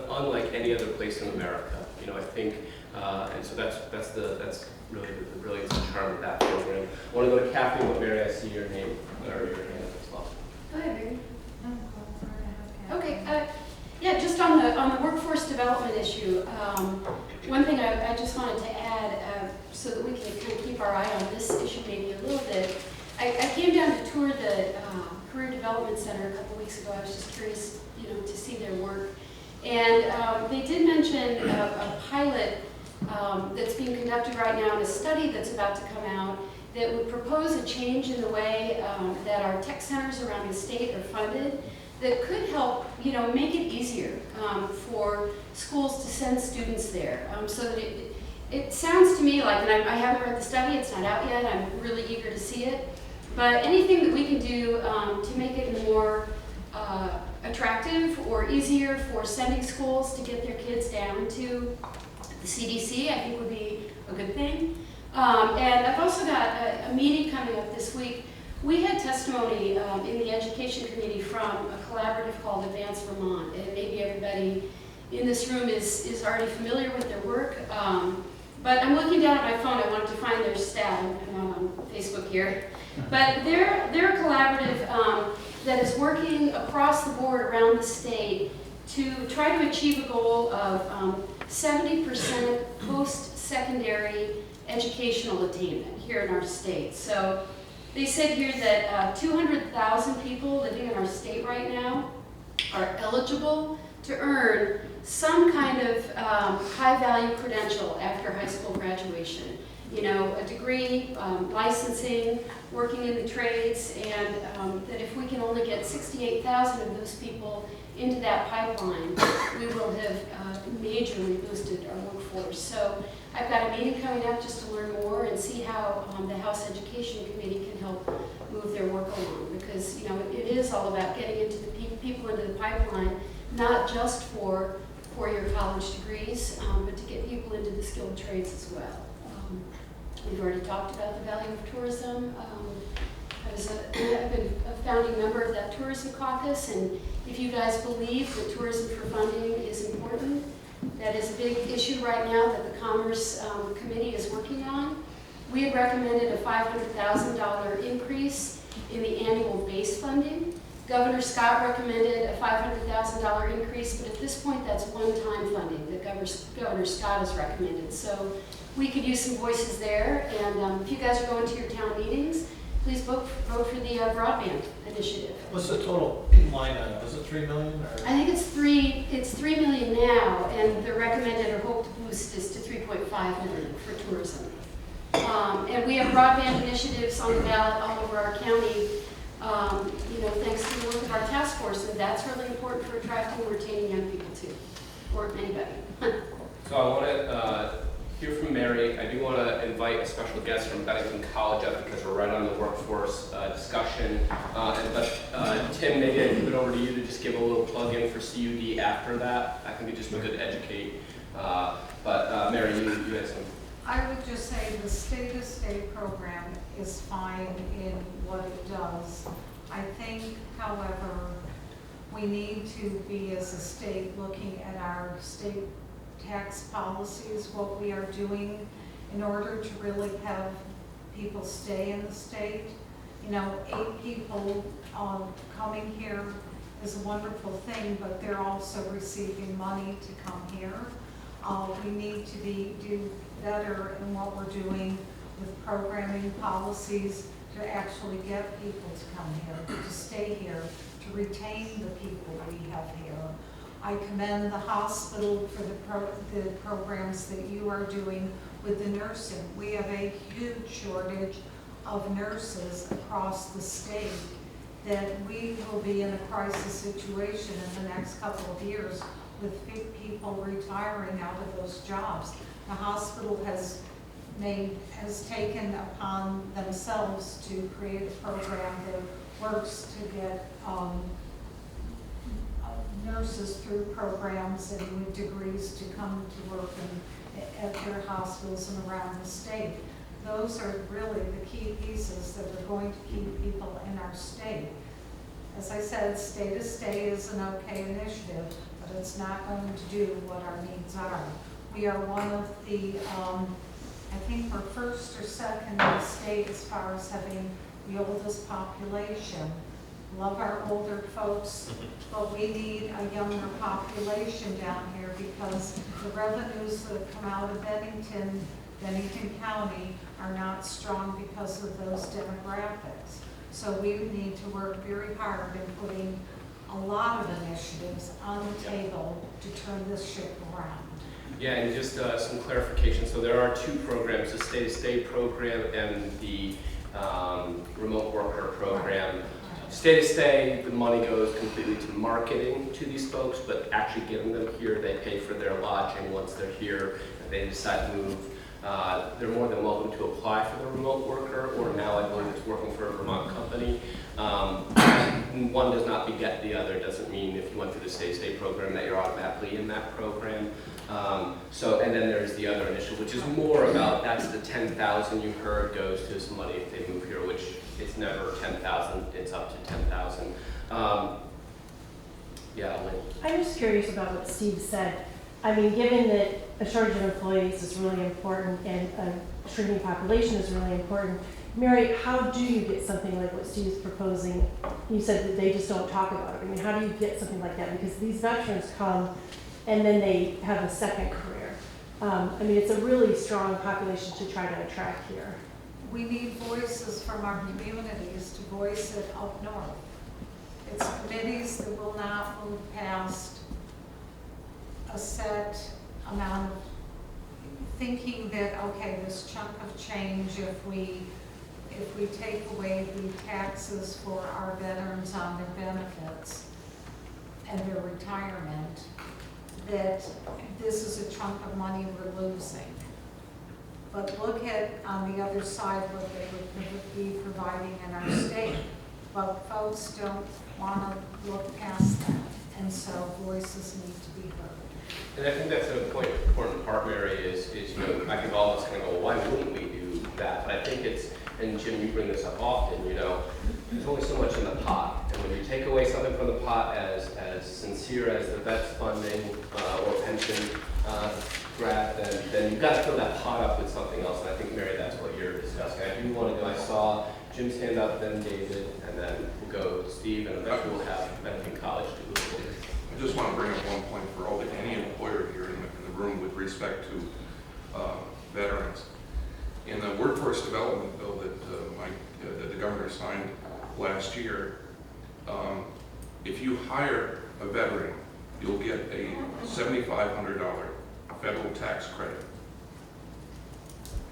[SPEAKER 1] unlike any other place in America. You know, I think, and so that's really the brilliance and charm of that program. I want to go to Kathleen, but Mary, I see your name, or your hand as well.
[SPEAKER 3] Go ahead, Mary. Okay, yeah, just on the workforce development issue, one thing I just wanted to add, so that we can kind of keep our eye on this issue maybe a little bit. I came down to tour the Career Development Center a couple weeks ago. I was just curious, you know, to see their work. And they did mention a pilot that's being conducted right now, and a study that's about to come out that would propose a change in the way that our tech centers around the state are funded that could help, you know, make it easier for schools to send students there. So that it sounds to me like, and I haven't read the study, it's not out yet, I'm really eager to see it, but anything that we can do to make it more attractive or easier for sending schools to get their kids down to the CDC, I think would be a good thing. And I've also got a meeting coming up this week We had testimony in the Education Committee from a collaborative called Advance Vermont, and maybe everybody in this room is already familiar with their work. But I'm looking down at my phone. I wanted to find their stat. I'm not on Facebook here. But they're a collaborative that is working across the board around the state to try to achieve a goal of 70% post-secondary educational attainment here in our state. So they said here that 200,000 people living in our state right now are eligible to earn some kind of high-value credential after high school graduation. You know, a degree, licensing, working in the trades, and that if we can only get 68,000 of those people into that pipeline, we will have majorly boosted our workforce. So I've got a meeting coming up just to learn more and see how the House Education Committee can help move their work along, because you know it is all about getting into the people into the pipeline, not just for four-year college degrees, but to get people into the skilled trades as well. We've already talked about the value of tourism. I've been a founding member of that tourism caucus, and if you guys believe that tourism for funding is important, that is a big issue right now that the Commerce Committee is working on. We had recommended a $500,000 increase in the annual base funding. Governor Scott recommended a $500,000 increase, but at this point that's one-time funding that Governor Scott has recommended. So we could use some voices there, and if you guys are going to your town meetings, please vote for the broadband initiative.
[SPEAKER 6] What's the total line item? Was it 3 million? Or?
[SPEAKER 3] I think it's $3 million now, and the recommended or hoped boost is to 3.5 million for tourism. And we have broadband initiatives on the ballot all over our county, you know, thanks to the work of our task force, and that's really important for attracting and retaining young people too, or anybody.
[SPEAKER 1] So I want to hear from Mary. I do want to invite a special guest from Bennington College up because we're right on the workforce discussion. But Tim, maybe I give it over to you to just give a little plug in for CUD after that. I think it just be good to educate. But Mary, you had some.
[SPEAKER 5] I would just say the state-to-stay program is fine in what it does. I think, however, we need to be as a state looking at our state tax policies, what we are doing in order to really have people stay in the state. You know, 8 people coming here is a wonderful thing, but they're also receiving money to come here. We need to do better in what we're doing with programming policies to actually get people to come here, to stay here, to retain the people we have here. I commend the hospital for the programs that you are doing with the nursing. We have a huge shortage of nurses across the state that we will be in a crisis situation in the next couple of years with people retiring out of those jobs. The hospital has taken upon themselves to create a program that works to get nurses through programs and with degrees to come to work at their hospitals and around the state. Those are really the key pieces that are going to keep people in our state. As I said, stay-to-stay is an okay initiative, but it's not going to do what our needs are. We are one of the, I think we're first or second in the state as far as having the oldest population. Love our older folks, but we need a younger population down here because the revenues that come out of Bennington County are not strong because of those demographics. So we need to work very hard in putting a lot of initiatives on the table to turn this ship around.
[SPEAKER 1] Yeah, and just some clarification. So there are 2 programs, the stay-to-stay program and the remote worker program. Stay-to-stay, the money goes completely to marketing to these folks, but actually getting them here, they pay for their lodging once they're here. If they decide to move, they're more than welcome to apply for the remote worker, or now I believe it's working for a Vermont company. One does not beget the other. It doesn't mean if you went through the stay-to-stay program that you're automatically in that program. So, and then there's the other initiative, which is more about, that's the 10,000 you heard goes to some money if they move here, which it's never 10,000, it's up to 10,000. Yeah, Lynn.
[SPEAKER 15] I'm just curious about what Steve said. I mean, given that a shortage of employees is really important and a shrinking population is really important, Mary, how do you get something like what Steve's proposing? You said that they just don't talk about it. I mean, how do you get something like that? Because these veterans come and then they have a second career. I mean, it's a really strong population to try to attract here.
[SPEAKER 5] We need voices from our communities to voice it up north. It's committees that will not move past a set amount of thinking that, okay, this chunk of change, if we take away the taxes for our veterans on their benefits and their retirement, that this is a chunk of money we're losing. But look at, on the other side, what they would be providing in our state. But folks don't want to look past that, and so voices need to be heard.
[SPEAKER 1] And I think that's an important part, Mary, is you know, I think all of us kind of go, why wouldn't we do that? But I think it's, and Jim, you bring this up often, you know, there's only so much in the pot. And when you take away something from the pot as sincere as the vets funding or pension grab, then you've got to fill that pot up with something else. And I think, Mary, that's what you're discussing. I do want to go, I saw Jim stand up, then David, and then we'll go Steve, and eventually we'll have Bennington College do it.
[SPEAKER 4] I just want to bring up one point for any employer here in the room with respect to veterans. In the workforce development bill that the governor signed last year, if you hire a veteran, you'll get a $7,500 federal tax credit.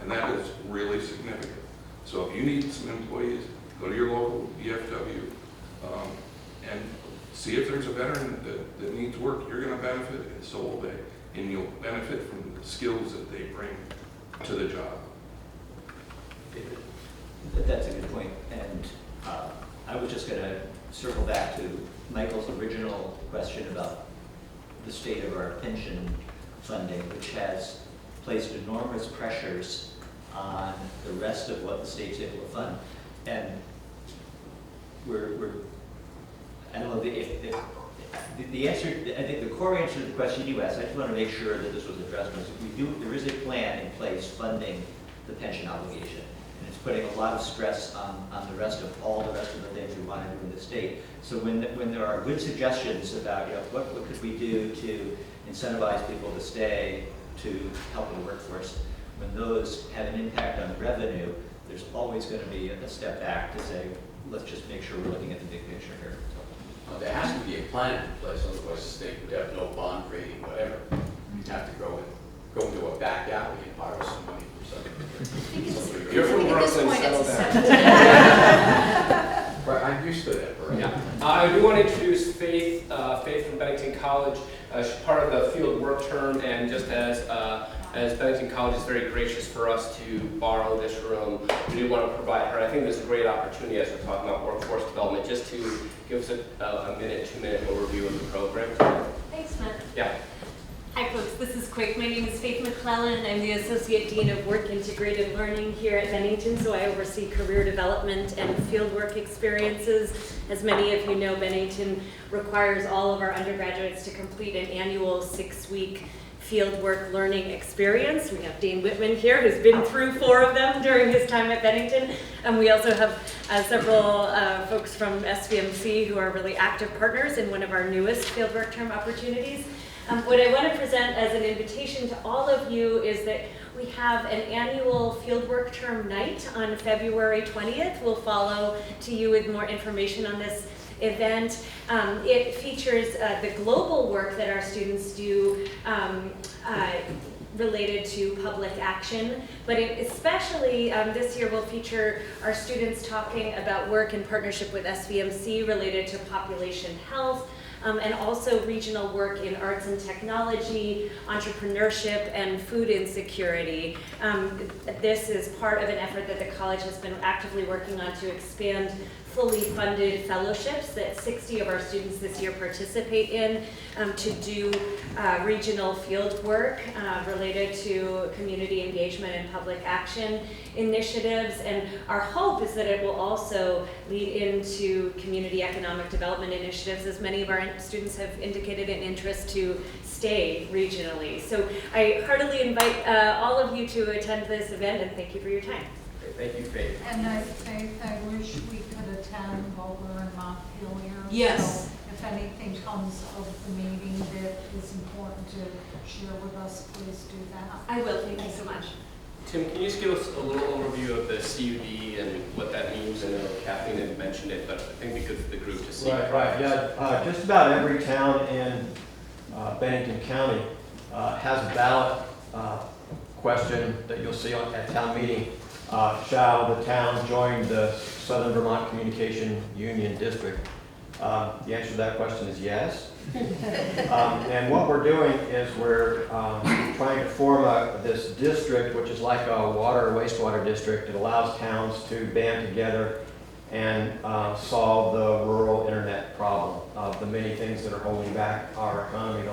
[SPEAKER 4] And that is really significant. So if you need some employees, go to your local VFW and see if there's a veteran that needs work. You're going to benefit, and so will they. And you'll benefit from the skills that they bring to the job.
[SPEAKER 2] That's a good point. And I was just going to circle back to Michael's original question about the state of our pension funding, which has placed enormous pressures on the rest of what the state's able to fund. And I don't know if the answer, I think the core answer to the question you asked, I just want to make sure that this was addressed, was there is a plan in place funding the pension obligation. And it's putting a lot of stress on the rest of the things we want to do in the state. So when there are good suggestions about, you know, what could we do to incentivize people to stay, to help the workforce, when those have an impact on the revenue, there's always going to be a step back to say, let's just make sure we're looking at the big picture here.
[SPEAKER 8] There has to be a plan in place, otherwise the state would have no bond rating, whatever. You'd have to go into a back alley and borrow some money from somebody.
[SPEAKER 1] You're from Brooklyn, settle down.
[SPEAKER 8] Right, I'm used to that, right?
[SPEAKER 1] Yeah. I do want to introduce Faith from Bennington College. She's part of the field work term, and just as Bennington College is very gracious for us to borrow this room, we do want to provide her, I think this is a great opportunity as we're talking about workforce development, just to give us a minute, 2-minute overview of the program.
[SPEAKER 16] Thanks, Matt.
[SPEAKER 1] Yeah.
[SPEAKER 16] Hi folks, this is quick. My name is Faith McClellan. I'm the Associate Dean of Work Integrated Learning here at Bennington, so I oversee career development and fieldwork experiences. As many of you know, Bennington requires all of our undergraduates to complete an annual 6-week fieldwork learning experience. We have Dean Whitman here, who's been through 4 of them during his time at Bennington. And we also have several folks from SVMC who are really active partners in one of our newest fieldwork term opportunities. What I want to present as an invitation to all of you is that we have an annual fieldwork term night on February 20th. We'll follow to you with more information on this event. It features the global work that our students do related to public action, but especially this year will feature our students talking about work in partnership with SVMC related to population health, and also regional work in arts and technology, entrepreneurship, and food insecurity. This is part of an effort that the college has been actively working on to expand fully funded fellowships that 60 of our students this year participate in to do regional field work related to community engagement and public action initiatives. And our hope is that it will also lead into community economic development initiatives, as many of our students have indicated an interest to stay regionally. So I heartily invite all of you to attend this event, and thank you for your time.
[SPEAKER 2] Thank you, Faith.
[SPEAKER 5] And I wish we could attend while we're in Montpelier.
[SPEAKER 16] Yes.
[SPEAKER 5] So if anything comes of the meeting that is important to share with us, please do that.
[SPEAKER 16] I will, thank you so much.
[SPEAKER 1] Tim, can you just give us a little overview of the CUD and what that means? I know Kathleen had mentioned it, but I think it'd be good for the group to see.
[SPEAKER 11] Right, yeah. Just about every town in Bennington County has a ballot question that you'll see at town meeting. Shall the town join the Southern Vermont Communication Union District? The answer to that question is yes. And what we're doing is we're trying to form this district, which is like a water or wastewater district. It allows towns to band together and solve the rural internet problem of the many things that are holding back our economy.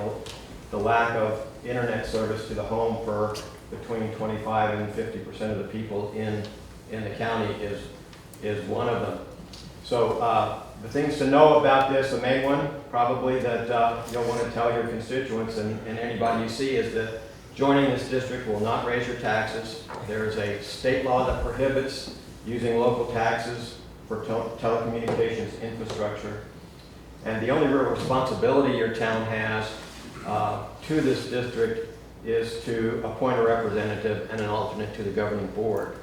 [SPEAKER 11] The lack of internet service to the home for between 25 and 50% of the people in the county is one of them. So the things to know about this, the main one probably that you'll want to tell your constituents and anybody you see is that joining this district will not raise your taxes. There's a state law that prohibits using local taxes for telecommunications infrastructure. And the only real responsibility your town has to this district is to appoint a representative and an alternate to the governing board.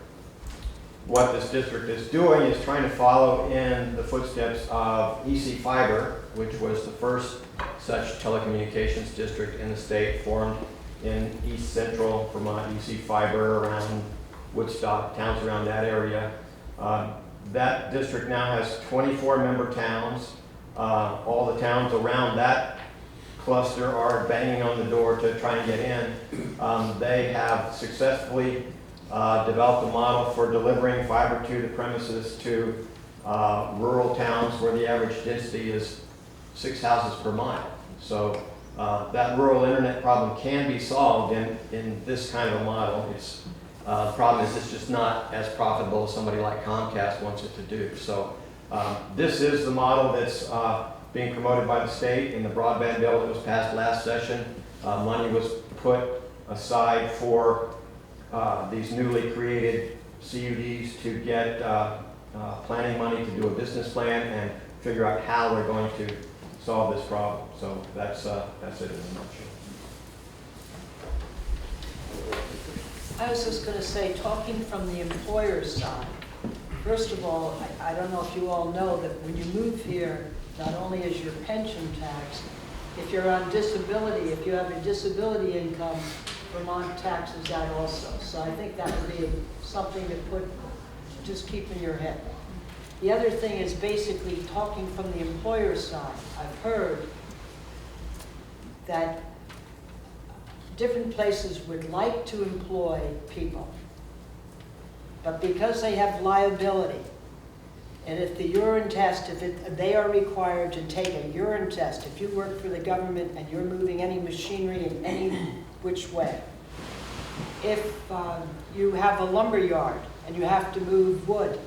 [SPEAKER 11] What this district is doing is trying to follow in the footsteps of EC Fiber, which was the first such telecommunications district in the state, formed in East Central Vermont. EC Fiber around Woodstock, towns around that area. That district now has 24 member towns. All the towns around that cluster are banging on the door to try and get in. They have successfully developed a model for delivering fiber to the premises to rural towns where the average density is 6 houses per mile. So that rural internet problem can be solved in this kind of a model. The problem is it's just not as profitable as somebody like Comcast wants it to do. So this is the model that's being promoted by the state in the broadband bill that was passed last session. Money was put aside for these newly created CUDs to get planning money to do a business plan and figure out how they're going to solve this problem. So that's it in a nutshell.
[SPEAKER 12] I was just going to say, talking from the employer's side, first of all, I don't know if you all know that when you move here, not only is your pension taxed, if you're on disability, if you have a disability income, Vermont taxes that also. So I think that would be something to just keep in your head. The other thing is basically talking from the employer's side. I've heard that different places would like to employ people, but because they have liability, and if the urine test, they are required to take a urine test. If you work for the government and you're moving any machinery in any which way, if you have a lumber yard and you have to move wood,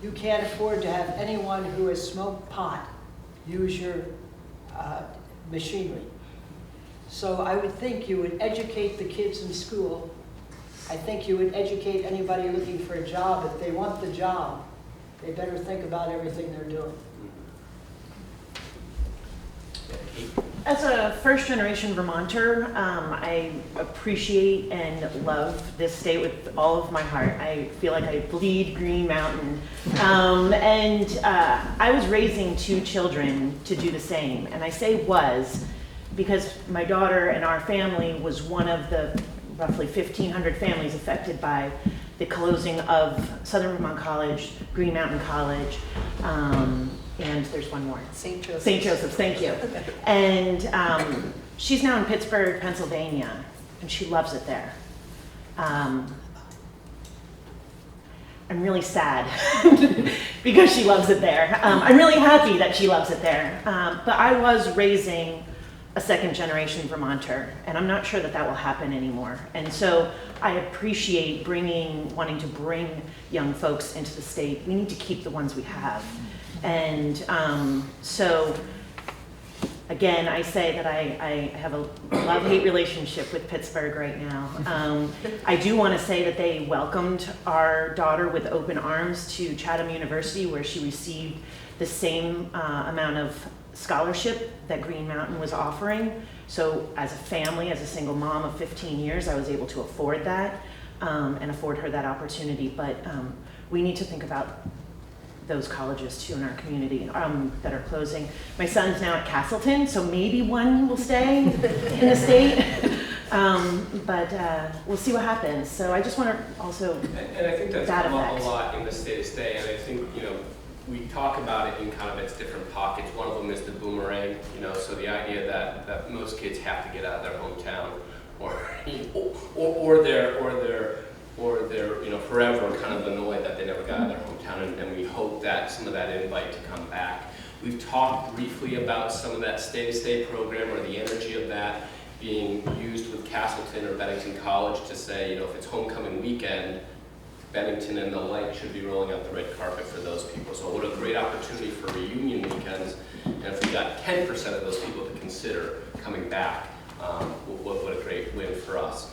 [SPEAKER 12] you can't afford to have anyone who has smoked pot use your machinery. So I would think you would educate the kids in school. I think you would educate anybody looking for a job. If they want the job, they better think about everything they're doing.
[SPEAKER 17] As a first-generation Vermonter, I appreciate and love this state with all of my heart. I feel like I bleed Green Mountain. I was raising 2 children to do the same. And I say was because my daughter and our family was one of the roughly 1,500 families affected by the closing of Southern Vermont College, Green Mountain College, and there's one more.
[SPEAKER 12] St. Joseph's.
[SPEAKER 17] St. Joseph's, thank you. And she's now in Pittsburgh, Pennsylvania, and she loves it there. I I'm really sad because she loves it there. I'm really happy that she loves it there. But I was raising a second generation Vermonter, and I'm not sure that that will happen anymore. And so I appreciate wanting to bring young folks into the state. We need to keep the ones we have. And so again, I say that I have a love-hate relationship with Pittsburgh right now. I do want to say that they welcomed our daughter with open arms to Chatham University, where she received the same amount of scholarship that Green Mountain was offering. So as a family, as a single mom of 15 years, I was able to afford that and afford her that opportunity. But we need to think about those colleges too in our community that are closing. My son's now at Castleton, so maybe one will stay in the state. But we'll see what happens. So I just want to also
[SPEAKER 1] and I think that's come up a lot in the state of stay, and I think, you know, we talk about it in kind of its different pockets. One of them is the boomerang, you know, so the idea that most kids have to get out of their hometown or they're you know, forever kind of annoyed that they never got out of their hometown, and we hope that some of that invite to come back. We've talked briefly about some of that stay-to-stay program or the energy of that being used with Castleton or Bennington College to say, you know, if it's homecoming weekend, Bennington and the like should be rolling out the red carpet for those people. So what a great opportunity for reunion weekends. And if we got 10% of those people to consider coming back, what a great win for us.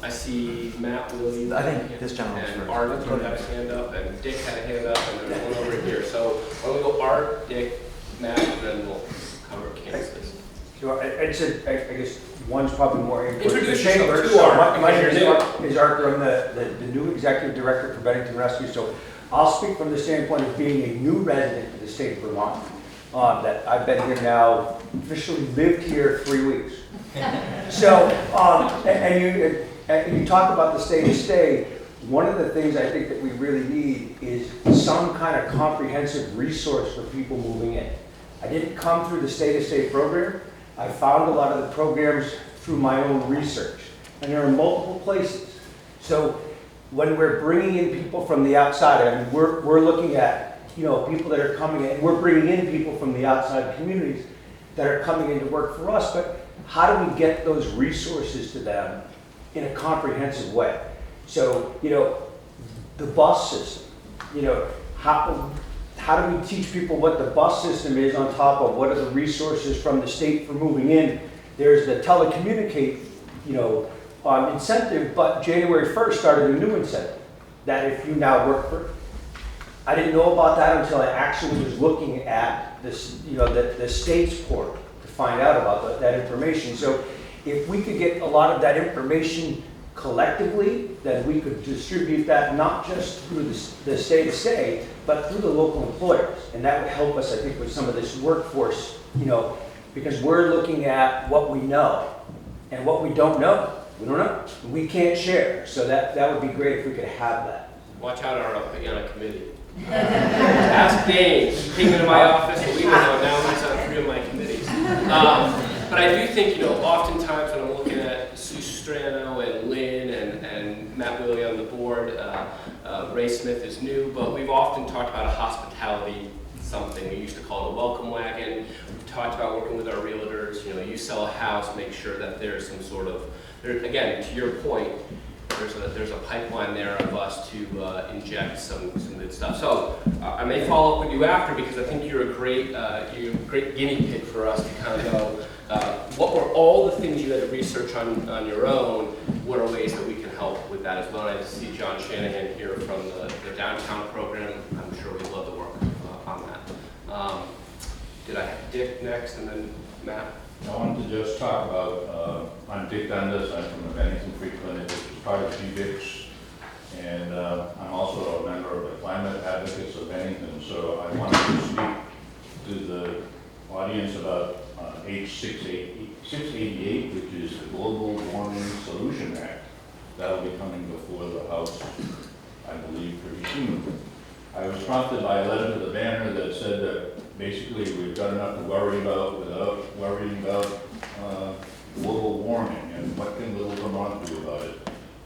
[SPEAKER 1] I see Matt Willie.
[SPEAKER 10] I think this gentleman was
[SPEAKER 1] and
[SPEAKER 10] first.
[SPEAKER 1] Art had a hand up, and Dick had a hand up, and there's one over here. So why don't we go Art, Dick, Matt, and then we'll cover Kansas.
[SPEAKER 18] So I guess one's probably more input.
[SPEAKER 1] Introduce
[SPEAKER 18] the chamber.
[SPEAKER 1] yourself to
[SPEAKER 18] So
[SPEAKER 1] Art.
[SPEAKER 18] my name is Art. I'm the new executive director for Bennington Rescue. So I'll speak from the standpoint of being a new resident of the state of Vermont. That I've been here now, officially lived here 3 weeks. So, and you talk about the state of stay. One of the things I think that we really need is some kind of comprehensive resource for people moving in. I didn't come through the state of stay program. I found a lot of the programs through my own research, and there are multiple places. So when we're bringing in people from the outside, I mean, we're looking at, you know, people that are coming in, we're bringing in people from the outside communities that are coming in to work for us, but how do we get those resources to them in a comprehensive way? So, you know, the bus system, you know, how do we teach people what the bus system is on top of what are the resources from the state for moving in? There's the telecommunicate, you know, incentive, but January 1st started a new incentive that if you now work for, I didn't know about that until I actually was looking at this, you know, the state's portal to find out about that information. So if we could get a lot of that information collectively, then we could distribute that not just through the state of stay, but through the local employers. And that would help us, I think, with some of this workforce, you know, because we're looking at what we know and what we don't know. We don't know. We can't share. So that would be great if we could have that.
[SPEAKER 1] Watch out, Art, I'll put you on a committee. Ask Dave. He came into my office a week ago, now he's on 3 of my committees. But I do think, you know, oftentimes when I'm looking at Sue Strano and Lynn and Matt Willie on the board, Ray Smith is new, but we've often talked about a hospitality something. We used to call it a welcome wagon. We've talked about working with our realtors. You know, you sell a house, make sure that there's some sort of, again, to your point, there's a pipeline there of us to inject some good stuff. So I may follow up with you after because I think you're a great guinea pig for us to kind of go, what were all the things you had to research on your own? What are ways that we can help with that as well? And I see John Shanahan here from the downtown program. I'm sure we'd love to work on that. Did I have Dick next and then Matt?
[SPEAKER 19] I wanted to just talk about, I'm Dick Dundas, I'm from the Bennington Free Clinic, which is part of GBICS, and I'm also a member of the Climate Advocates of Bennington, so I wanted to speak to the audience about H688, which is the Global Warming Solution Act. That will be coming before the House, I believe, pretty soon. I was prompted by a letter to the banner that said that basically we've got enough to worry about without worrying about global warming and what can little Vermont do about it.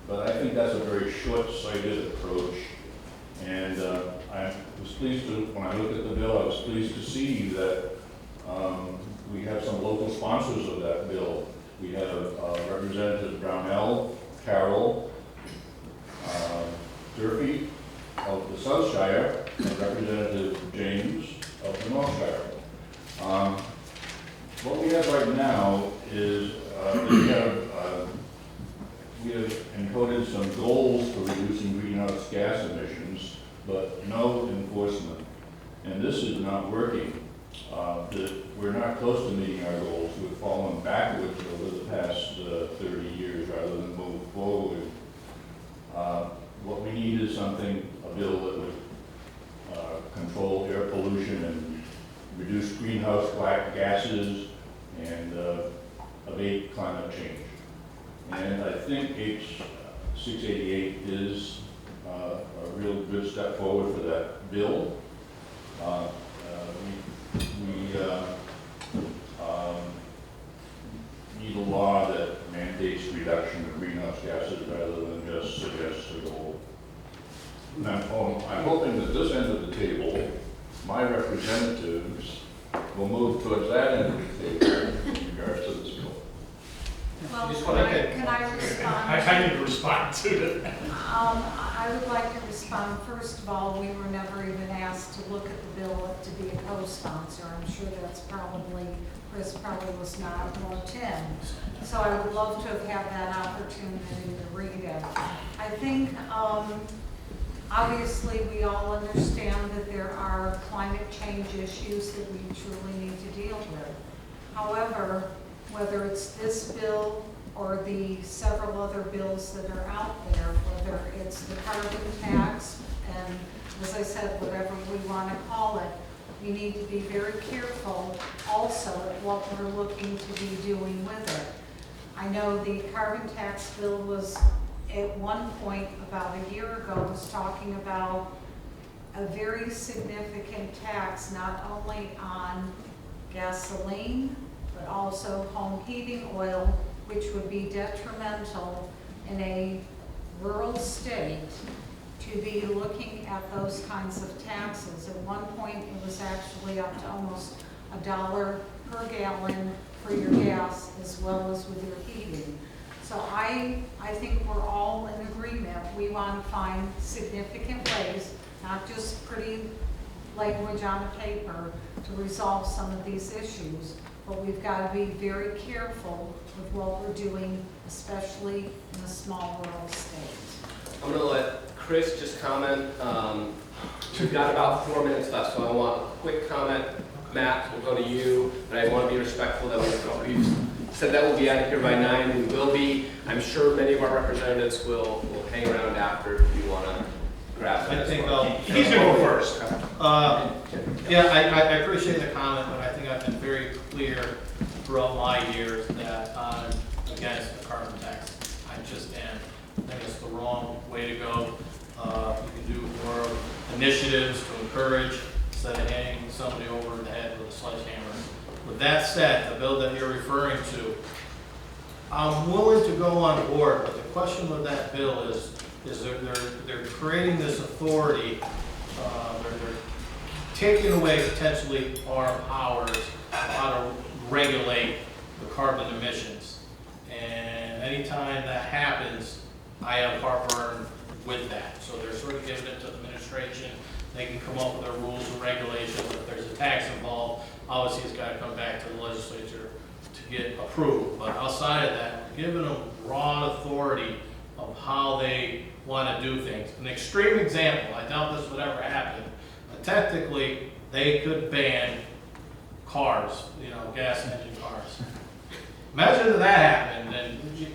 [SPEAKER 19] But I think that's a very short-sighted approach. And I was pleased to, when I looked at the bill, I was pleased to see that we have some local sponsors of that bill. We have Representative Brownell, Carroll, Durfee of the South Shire, and Representative James of the North Shire. What we have right now is we have encoded some goals for reducing greenhouse gas emissions, but no enforcement. And this is not working. We're not close to meeting our goals. We've fallen backwards over the past 30 years rather than move forward. What we need is something, a bill that would control air pollution and reduce greenhouse gases and abate climate change. And I think H688 is a real good step forward for that bill. We need a law that mandates reduction of greenhouse gases rather than just suggests a goal. And I'm hoping that this end of the table, my representatives will move towards that end of the table in regards to this bill.
[SPEAKER 5] Well,
[SPEAKER 6] Just
[SPEAKER 5] can
[SPEAKER 6] what I
[SPEAKER 5] I,
[SPEAKER 6] could-
[SPEAKER 5] can I respond?
[SPEAKER 7] I need to respond to that.
[SPEAKER 5] I would like to respond. First of all, we were never even asked to look at the bill to be a co-sponsor. I'm sure that's probably, Chris probably was not, nor Tim. So I would love to have had that opportunity to read it. I think, obviously, we all understand that there are climate change issues that we truly need to deal with. However, whether it's this bill or the several other bills that are out there, whether it's the carbon tax, and as I said, whatever we want to call it, we need to be very careful also at what we're looking to be doing with it. I know the carbon tax bill was, at one point about a year ago, was talking about a very significant tax, not only on gasoline, but also home heating oil, which would be detrimental in a rural state to be looking at those kinds of taxes. At one point, it was actually up to almost $1 per gallon for your gas as well as with your heating. So I think we're all in agreement. We want to find significant ways, not just pretty language on a paper, to resolve some of these issues. But we've got to be very careful with what we're doing, especially in a small rural state.
[SPEAKER 1] I'm going to let Chris just comment. We've got about 4 minutes left, so I want a quick comment. Matt, we'll go to you, but I want to be respectful that we've said that we'll be out of here by 9. We will be. I'm sure many of our representatives will hang around after if you want to grab it.
[SPEAKER 6] I think
[SPEAKER 7] He's going to go first.
[SPEAKER 6] Yeah, I appreciate the comment, but I think I've been very clear throughout my years that I'm against the carbon tax. I just am. I think it's the wrong way to go. You can do more initiatives to encourage instead of hitting somebody over the head with a sledgehammer. With that said, the bill that you're referring to, I'm willing to go on board, but the question with that bill is they're creating this authority, they're taking away potentially our powers of how to regulate the carbon emissions. And anytime that happens, I have heartburn with that. So they're sort of giving it to the administration. They can come up with their rules and regulations. If there's a tax involved, obviously it's got to come back to the legislature to get approved. But outside of that, giving them broad authority of how they want to do things. An extreme example, I doubt this would ever happen, but technically they could ban cars, gas engine cars. Imagine if that happened,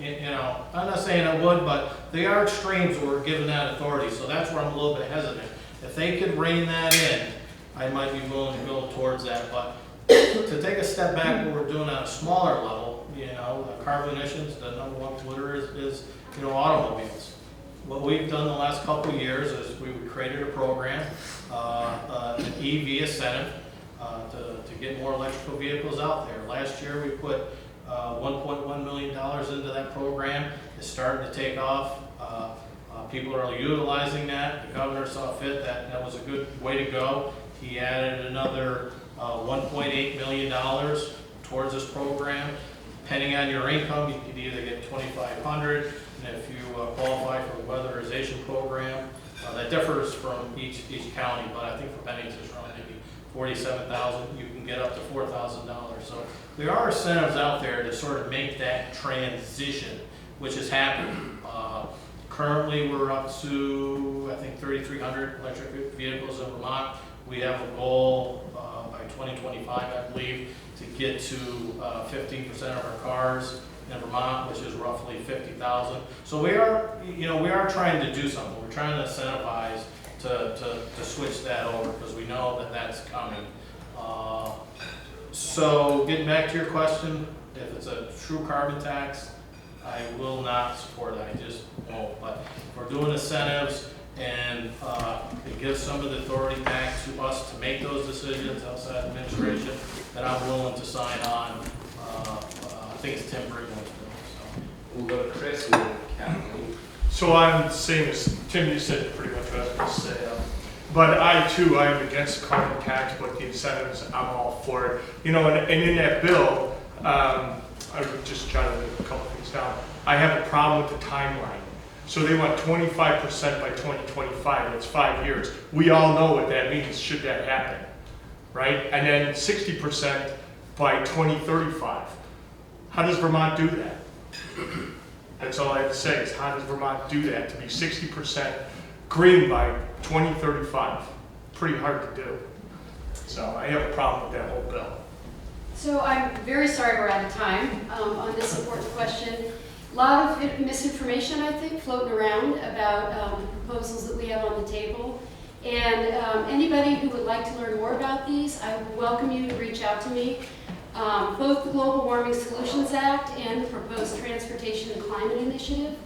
[SPEAKER 6] and I'm not saying it would, but they are extremes where we're given that authority, so that's where I'm a little bit hesitant. If they could rein that in, I might be willing to go towards that, but to take a step back, what we're doing on a smaller level, carbon emissions, the number one polluter is automobiles. What we've done the last couple of years is we created a program, an EV incentive, to get more electrical vehicles out there. Last year we put $1.1 million into that program. It's starting to take off. People are utilizing that. The governor saw fit that that was a good way to go. He added another $1.8 million towards this program. Depending on your income, you could either get $2,500, and if you qualify for a weatherization program, that differs from each county, but I think for Bennington it's around maybe $47,000. You can get up to $4,000. So there are incentives out there to sort of make that transition, which is happening. Currently, we're up to, I think, 3,300 electric vehicles in Vermont. We have a goal by 2025, I believe, to get to 15% of our cars in Vermont, which is roughly 50,000. So we are trying to do something. We're trying to incentivize to switch that over because we know that that's coming. So getting back to your question, if it's a true carbon tax, I will not support it. I just won't. But if we're doing incentives and it gives some of the authority back to us to make those decisions outside administration, then I'm willing to sign on. I think it's Tim Brigman's bill. So.
[SPEAKER 1] We'll go to Chris and then Kathleen.
[SPEAKER 7] So I'm the same as Tim, you said pretty much what I was going to say. But I am against the carbon tax, but the incentives, I'm all for it. You know, and in that bill, I just jotted a couple things down. I have a problem with the timeline. So they want 25% by 2025, that's 5 years. We all know what that means, should that happen, right? And then 60% by 2035. How does Vermont do that? That's all I have to say is how does Vermont do that to be 60% green by 2035? Pretty hard to do. So I have a problem with that whole bill.
[SPEAKER 3] So I'm very sorry we're out of time on this important question. A lot of misinformation, I think, floating around about the proposals that we have on the table. And anybody who would like to learn more about these, I welcome you to reach out to me. Both the Global Warming Solutions Act and the proposed Transportation and Climate Initiative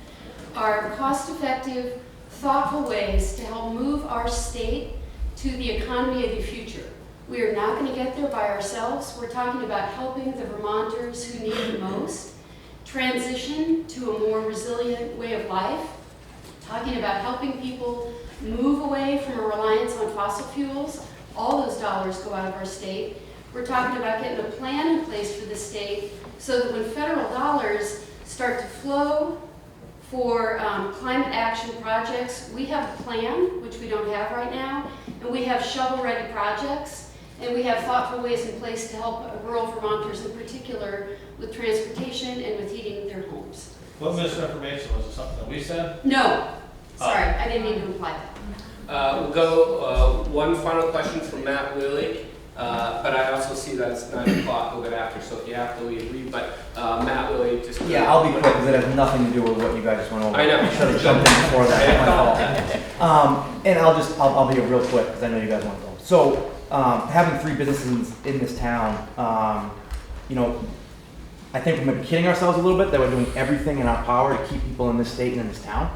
[SPEAKER 3] are cost-effective, thoughtful ways to help move our state to the economy of the future. We are not going to get there by ourselves. We're talking about helping the Vermonters who need it most transition to a more resilient way of life, talking about helping people move away from a reliance on fossil fuels. All those dollars go out of our state. We're talking about getting a plan in place for the state so that when federal dollars start to flow for climate action projects, we have a plan, which we don't have right now, and we have shovel-ready projects, and we have thoughtful ways in place to help rural Vermonters in particular with transportation and with heating their homes.
[SPEAKER 6] What misinformation? Was it something that we said?
[SPEAKER 3] No, sorry, I didn't mean to imply that.
[SPEAKER 1] We'll go one final question from Matt Lilly, but I also see that it's 9 o'clock a little bit after, so if you have to leave. But Matt Lilly, just
[SPEAKER 10] Yeah, I'll be quick because it has nothing to do with what you guys just went over.
[SPEAKER 1] I know.
[SPEAKER 10] I should have jumped in before that. That's my fault. And I'll be real quick because I know you guys want to go. So having 3 businesses in this town, you know, I think we might be kidding ourselves a little bit that we're doing everything in our power to keep people in this state and in this town.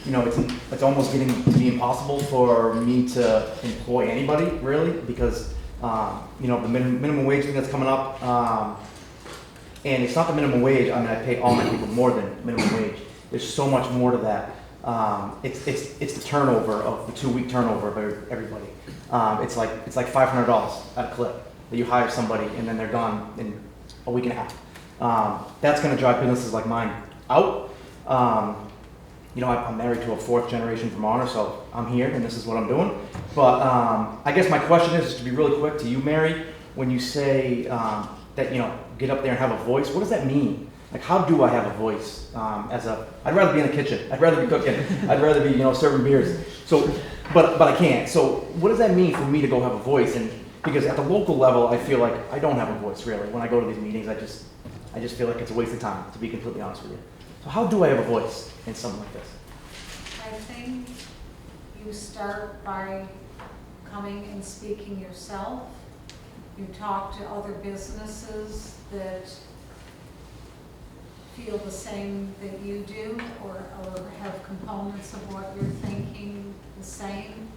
[SPEAKER 10] You know, it's almost getting to be impossible for me to employ anybody, really, because, you know, the minimum wage thing that's coming up, and it's not the minimum wage. I mean, I pay all my people more than minimum wage. There's so much more to that. It's the turnover of the 2-week turnover of everybody. It's like $500 at a clip that you hire somebody and then they're gone in a week and a half. That's going to drive businesses like mine out. You know, I'm married to a 4th generation Vermonter, so I'm here and this is what I'm doing. But I guess my question is to be really quick to you, Mary, when you say that, you know, get up there and have a voice, what does that mean? Like, how do I have a voice I'd rather be in the kitchen. I'd rather be cooking. I'd rather be, you know, serving beers. So, but I can't. So what does that mean for me to go have a voice? And because at the local level, I feel like I don't have a voice really. When I go to these meetings, I just feel like it's a waste of time, to be completely honest with you. So how do I have a voice in something like this?
[SPEAKER 5] I think you start by coming and speaking yourself. You talk to other businesses that feel the same that you do or have components of what you're thinking the same.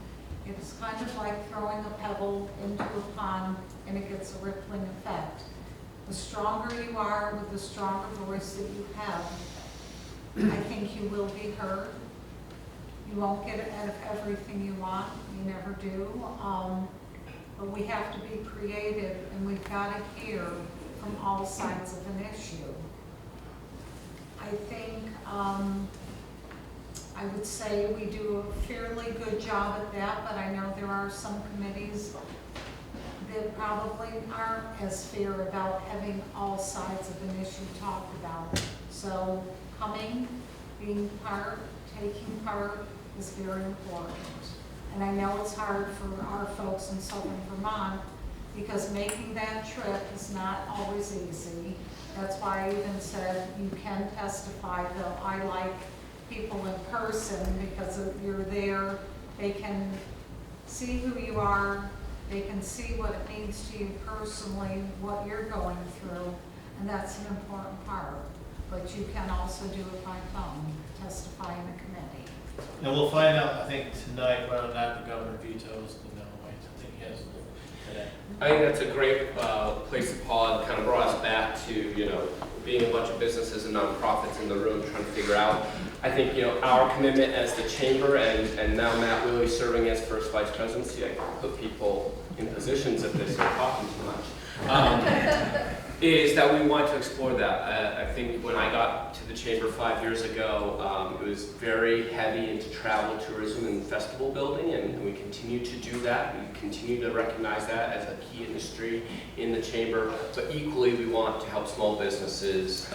[SPEAKER 5] It's kind of like throwing a pebble into a pond and it gets a rippling effect. The stronger you are with the stronger voice that you have, I think you will be heard. You won't get everything you want, you never do. But we have to be creative, and we've got to hear from all sides of an issue. I think I would say we do a fairly good job at that, but I know there are some committees that probably aren't as fair about having all sides of an issue talked about. So coming, being part, taking part is very important. And I know it's hard for our folks in southern Vermont because making that trip is not always easy. That's why I even said you can testify, though I like people in person because if you're there, they can see who you are, they can see what it means to you personally, what you're going through, and that's an important part. But you can also do it by phone, testify in a committee.
[SPEAKER 6] And we'll find out, I think, tonight whether or not the governor vetoes the minimum wage. I think he has a little today.
[SPEAKER 1] I think that's a great place to pause. Kind of brought us back to, being a bunch of businesses and nonprofits in the room trying to figure out. I think, our commitment as the chamber and now Matt Willey serving as first vice presidency, I put people in positions if they start talking too much, is that we want to explore that. I think when I got to the chamber 5 years ago, it was very heavy into travel, tourism, and festival building, and we continue to do that. We continue to recognize that as a key industry in the chamber, but equally we want to help small businesses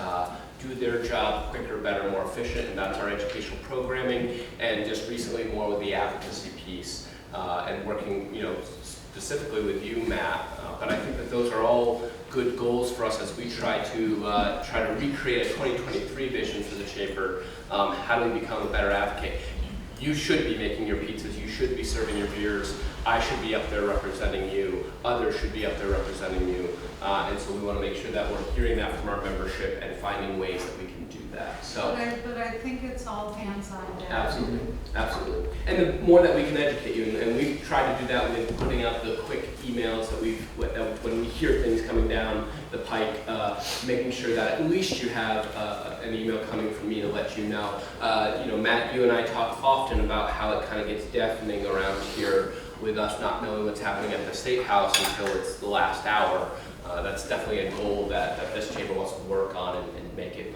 [SPEAKER 1] do their job quicker, better, more efficient, and that's our educational programming, and just recently more with the advocacy piece, and working, specifically with you, Matt. But I think that those are all good goals for us as we try to recreate a 2023 vision for the chamber. How do we become a better advocate? You should be making your pizzas, you should be serving your beers, I should be up there representing you, others should be up there representing you, and so we want to make sure that we're hearing that from our membership and finding ways that we can do that. So,
[SPEAKER 5] But I think it's all hands on deck.
[SPEAKER 1] absolutely, absolutely. And the more that we can educate you, and we've tried to do that with putting out the quick emails that when we hear things coming down the pike, making sure that at least you have an email coming from me to let you know. Matt, you and I talk often about how it kind of gets deafening around here with us not knowing what's happening at the State House until it's the last hour. That's definitely a goal that this chamber wants to work on and make it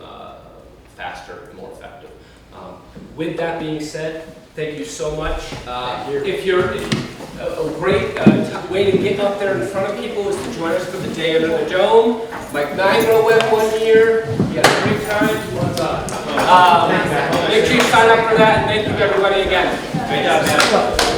[SPEAKER 1] faster and more effective. With that being said, thank you so much. If you're a great way to get up there in front of people is to join us for the Day Under the Dome. Mike Nigro went 1 year. He had a great time. Make sure you sign up for that, and thank you everybody again. Great job, man.